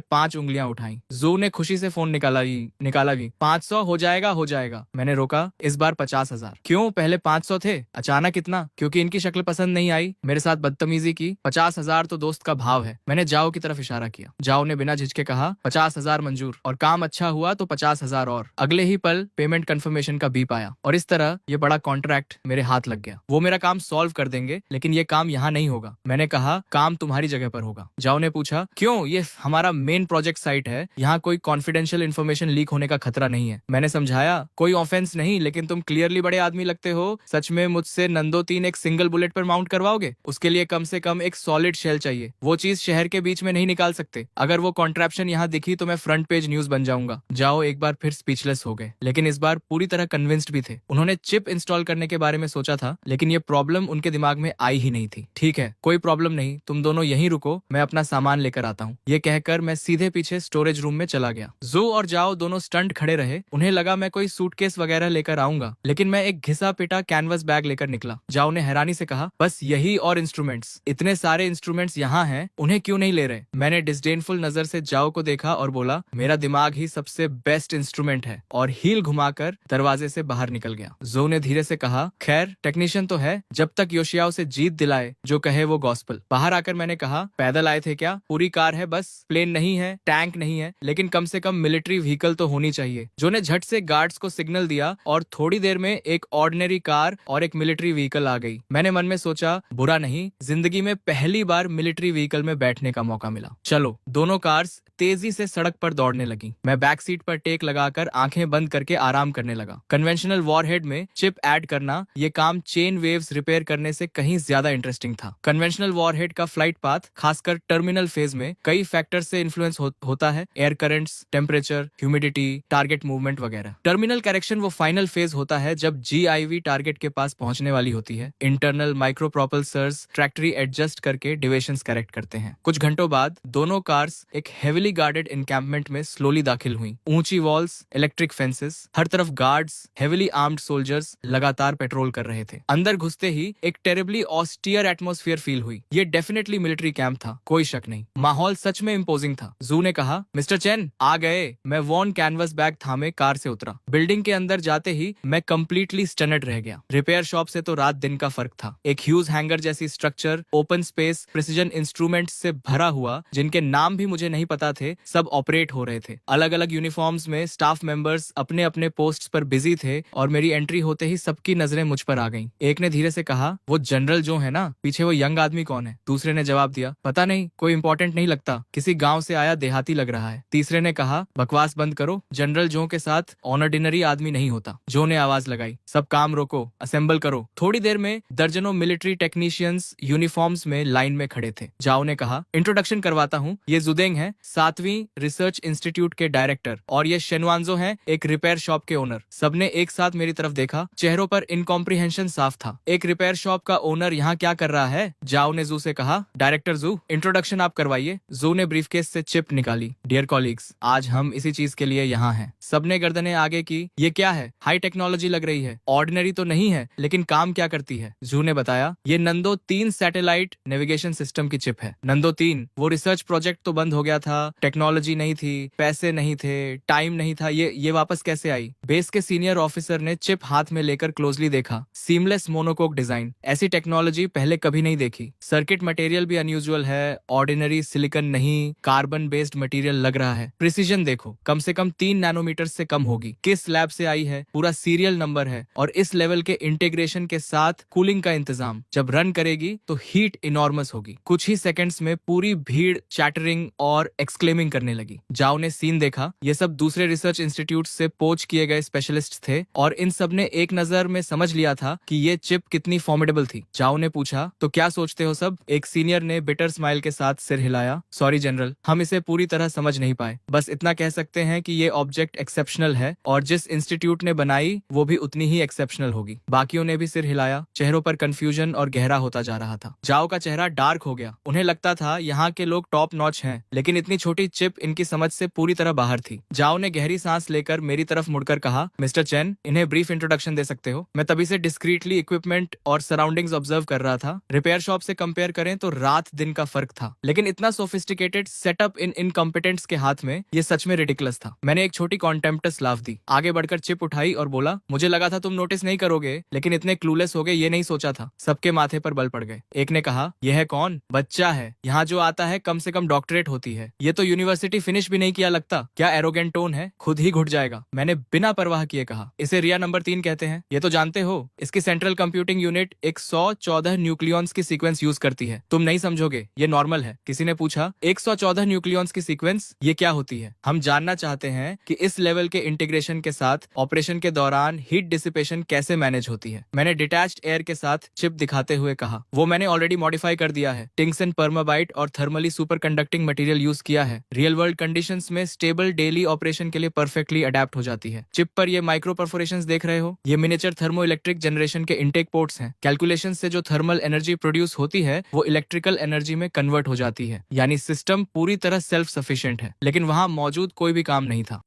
5 उंगलियां उठाई। जू ने खुशी से फोन निकाला भी। 500 हो जाएगा। मैंने रोका, इस बार 50,000। क्यों? पहले 500 थे, अचानक इतना? क्योंकि इनकी शक्ल पसंद नहीं आई, मेरे साथ बदतमीजी की। 50,000 तो दोस्त का भाव है। मैंने जाओ की तरफ इशारा किया। जाओ ने बिना झिझके कहा, 50,000 मंजूर, और काम अच्छा हुआ तो 50,000 और। अगले ही पल पेमेंट कंफर्मेशन का बीप आया और इस तरह ये बड़ा कॉन्ट्रैक्ट मेरे हाथ लग गया। वो मेरा काम सॉल्व कर देंगे, लेकिन ये काम यहाँ नहीं होगा। मैंने कहा, काम तुम्हारी जगह पर होगा। जाओ ने पूछा, क्यों? ये हमारा मेन प्रोजेक्ट साइट है, यहाँ कोई कॉन्फिडेंशियल इन्फॉर्मेशन लीक होने का खतरा नहीं है। मैंने समझाया, कोई ऑफेंस नहीं, लेकिन तुम क्लियरली बड़े आदमी लगते हो। सच में मुझसे नंदो 3 एक सिंगल बुलेट पर माउंट करवाओगे? उसके लिए कम से कम एक सॉलिड शेल चाहिए। वो चीज शहर के बीच में नहीं निकाल सकते। अगर वो कॉन्ट्रैप्शन यहाँ दिखी तो मैं फ्रंट पेज न्यूज बन जाऊंगा। जाओ एक बार फिर स्पीचलेस हो गए, लेकिन इस बार पूरी तरह कन्विंस्ड भी थे। उन्होंने चिप इंस्टॉल करने के बारे में सोचा था, लेकिन ये प्रॉब्लम उनके दिमाग में आई ही नहीं थी। ठीक है, कोई प्रॉब्लम नहीं, तुम दोनों यहीं रुको, मैं अपना सामान लेकर आता हूँ। ये कहकर मैं सीधे पीछे स्टोरेज रूम में चला गया। जू और जाओ दोनों स्टंट खड़े रहे। उन्हें लगा मैं कोई सूटकेस वगैरह लेकर आऊंगा, लेकिन मैं एक घिसा पिटा कैनवस बैग लेकर निकला। जाओ ने हैरानी से कहा, बस यही और इंस्ट्रूमेंट्स? इतने सारे इंस्ट्रूमेंट्स यहाँ हैं, उन्हें क्यों नहीं ले रहे? मैंने डिस्डेनफुल नजर से जाओ को देखा और बोला, मेरा दिमाग ही सबसे बेस्ट इंस्ट्रूमेंट है, और हील घुमाकर दरवाजे से बाहर निकल गया। जो ने धीरे से कहा, खैर टेक्नीशियन तो है, जब तक योशियाओ से जीत दिलाए जो कहे वो गॉस्पल। बाहर आकर मैंने कहा, पैदल आए थे क्या? पूरी कार है बस, प्लेन नहीं है, टैंक नहीं है, लेकिन कम से कम मिलिट्री व्हीकल तो होनी चाहिए। जो ने झट से गार्ड्स को सिग्नल दिया और थोड़ी देर में एक ऑर्डिनरी कार और एक मिलिट्री व्हीकल आ गई। मैंने मन में सोचा, बुरा नहीं, जिंदगी में पहली बार मिलिट्री व्हीकल में बैठने का मौका मिला। चलो। दोनों कार्स तेजी से सड़क पर दौड़ने लगी। मैं बैक सीट पर टेक लगाकर आंखें बंद करके आराम करने लगा। कन्वेंशनल वॉरहेड में चिप ऐड करना, ये काम चेन वेव्स रिपेयर करने से कहीं ज्यादा इंटरेस्टिंग था। कन्वेंशनल वॉरहेड का फ्लाइट पाथ, खासकर टर्मिनल फेज में, कई फैक्टर से इन्फ्लुएंस होता है। Air currents, temperature, humidity, target movement वगैरह। टर्मिनल करेक्शन वो फाइनल फेज होता है जब GIV टारगेट के पास पहुंचने वाली होती है। इंटरनल माइक्रो प्रोपल्सर्स ट्रैक्टरी एडजस्ट करके डिविएशंस करेक्ट करते हैं। कुछ घंटों बाद दोनों कार्स एक हेविली गार्डेड एनकैंपमेंट में स्लोली दाखिल हुई। ऊंची वॉल्स, इलेक्ट्रिक फेंसेस, हर तरफ गार्ड्स, हेविली आर्म्ड सोल्जर्स लगातार पेट्रोल कर रहे थे। अंदर घुसते ही एक टेरिबली ऑस्टियर एटमॉस्फेयर फील हुई। ये डेफिनेटली मिलिट्री कैंप था, कोई शक नहीं। माहौल सच में इम्पोजिंग था। जू ने कहा, मिस्टर चेन आ गए। मैं वॉन कैनवस बैग थामे कार से उतरा। बिल्डिंग के अंदर जाते ही मैं कंप्लीटली स्टनड रह गया। रिपेयर शॉप से तो रात दिन का फर्क था। एक ह्यूज हैंगर जैसी structure, open space, precision instruments से भरा हुआ, जिनके नाम भी मुझे नहीं पता थे, सब ऑपरेट हो रहे थे। अलग अलग यूनिफॉर्म्स में स्टाफ मेंबर्स अपने अपने पोस्ट्स पर बिजी थे और मेरी एंट्री होते ही सबकी नजरें मुझ पर आ गईं। एक ने धीरे से कहा, वो जनरल जो है ना, पीछे वो यंग आदमी कौन है? दूसरे ने जवाब दिया, पता नहीं, कोई इंपॉर्टेंट नहीं लगता, किसी गांव से आया देहाती लग रहा है। तीसरे ने कहा, बकवास बंद करो, जनरल जो के साथ ऑर्डिनरी आदमी नहीं होता। जो ने आवाज लगाई, सब काम रोको, असेंबल करो। थोड़ी देर में दर्जनों मिलिट्री टेक्नीशियंस यूनिफॉर्म्स में लाइन में खड़े थे। जाओ ने कहा, इंट्रोडक्शन करवाता हूँ, ये जुदेंग है, 7वीं रिसर्च इंस्टीट्यूट के डायरेक्टर, और ये शेनवांजो हैं, एक रिपेयर शॉप के ओनर। सबने एक साथ मेरी तरफ देखा। चेहरों पर इनकॉम्प्रिहेंशन साफ था। एक रिपेयर शॉप का ओनर यहाँ क्या कर रहा है? जाओ ने जू से कहा, डायरेक्टर जू, इंट्रोडक्शन आप करवाइए। जू ने ब्रीफकेस से चिप निकाली। डियर कॉलीग्स, आज हम इसी चीज के लिए यहाँ हैं। सबने गर्दनें आगे की। ये क्या है? हाई टेक्नोलॉजी लग रही है। ऑर्डिनरी तो नहीं है, लेकिन काम क्या करती है? जू ने बताया, ये नंदो 3 सैटेलाइट नेविगेशन सिस्टम की चिप है। नंदो 3, वो रिसर्च प्रोजेक्ट तो बंद हो गया था, टेक्नोलॉजी नहीं थी, पैसे नहीं थे, टाइम नहीं था, ये वापस कैसे आई? बेस के सीनियर ऑफिसर ने चिप हाथ में लेकर क्लोजली देखा। सीमलेस मोनोकोक डिजाइन, ऐसी टेक्नोलॉजी पहले कभी नहीं देखी। सर्किट मटेरियल भी अनयूजुअल है, ऑर्डिनरी सिलिकॉन नहीं, कार्बन बेस्ड मटेरियल लग रहा है। प्रिसीजन देखो, कम से कम 3 नैनोमीटर से कम होगी। किस लैब से आई है, पूरा सीरियल नंबर है, और इस लेवल के इंटीग्रेशन के साथ कूलिंग का इंतजाम। जब रन करेगी तो हीट इनॉर्मस होगी। कुछ ही सेकंड्स में पूरी भीड़ चैटरिंग और एक्सक्लेमिंग करने लगी। जाओ ने सीन देखा। ये सब दूसरे रिसर्च इंस्टीट्यूट से पोच किए गए स्पेशलिस्ट थे, और इन सब ने एक नजर में समझ लिया था कि ये चिप कितनी फॉर्मिडेबल थी। जाओ ने पूछा, तो क्या सोचते हो सब? एक सीनियर ने बिटर स्माइल के साथ सिर हिलाया। सॉरी जनरल, हम इसे पूरी तरह समझ नहीं पाए। बस इतना कह सकते हैं कि ये ऑब्जेक्ट एक्सेप्शनल है, और जिस इंस्टीट्यूट ने बनाई वो भी उतनी ही एक्सेप्शनल होगी। बाकियों ने भी सिर हिलाया। चेहरों पर कंफ्यूजन और गहरा होता जा रहा था। जाओ का चेहरा डार्क हो गया। उन्हें लगता था यहाँ के लोग टॉप नॉच हैं, लेकिन इतनी छोटी चिप इनकी समझ से पूरी तरह बाहर थी। जाओ ने गहरी सांस लेकर मेरी तरफ मुड़कर कहा, मिस्टर चेन, इन्हें ब्रीफ इंट्रोडक्शन दे सकते हो? मैं तभी से डिस्क्रीटली इक्विपमेंट और सराउंडिंग्स ऑब्जर्व कर रहा था। रिपेयर शॉप से कंपेयर करें तो रात दिन का फर्क था, लेकिन इतना सोफिस्टिकेटेड सेटअप इन इनकॉम्पिटेंट्स के हाथ में, ये सच में रिडिकुलस था। मैंने एक छोटी कॉन्टेम्प्टस लाफ दी, आगे बढ़कर चिप उठाई और बोला, मुझे लगा था तुम नोटिस नहीं करोगे, लेकिन इतने क्लूलेस हो गए ये नहीं सोचा था। सबके माथे पर बल पड़ गए। एक ने कहा, यह है कौन? बच्चा है, यहाँ जो आता है कम से कम डॉक्टरेट होती है। ये तो यूनिवर्सिटी फिनिश भी नहीं किया लगता। क्या एरोगेंट टोन है, खुद ही घुट जाएगा। मैंने बिना परवाह किए कहा, इसे रिया नंबर 3 कहते हैं, ये तो जानते हो। इसकी सेंट्रल कंप्यूटिंग यूनिट 114 न्यूक्लियॉन्स की सीक्वेंस यूज करती है। तुम नहीं समझोगे, ये नॉर्मल है। किसी ने पूछा, 114 न्यूक्लियॉन्स की सीक्वेंस ये क्या होती है? हम जानना चाहते हैं कि इस लेवल के इंटीग्रेशन के साथ ऑपरेशन के दौरान हीट डिसिपेशन कैसे मैनेज होती है। मैंने डिटैच्ड एयर के साथ चिप दिखाते हुए कहा, वो मैंने ऑलरेडी मॉडिफाई कर दिया है। टिंगसन परमाबाइट और thermally super conducting material use किया है। रियल वर्ल्ड कंडीशंस में स्टेबल डेली ऑपरेशन के लिए परफेक्टली अडेप्ट हो जाती है। चिप पर ये माइक्रो परफोरेशंस देख रहे हो, ये मिनिएचर थर्मो इलेक्ट्रिक जनरेशन के इंटेक पोर्ट्स हैं। कैलकुलेशन से जो थर्मल एनर्जी प्रोड्यूस होती है वो इलेक्ट्रिकल एनर्जी में कन्वर्ट हो जाती है, यानी सिस्टम पूरी तरह सेल्फ सफिशिएंट है। लेकिन वहां मौजूद कोई भी काम नहीं था।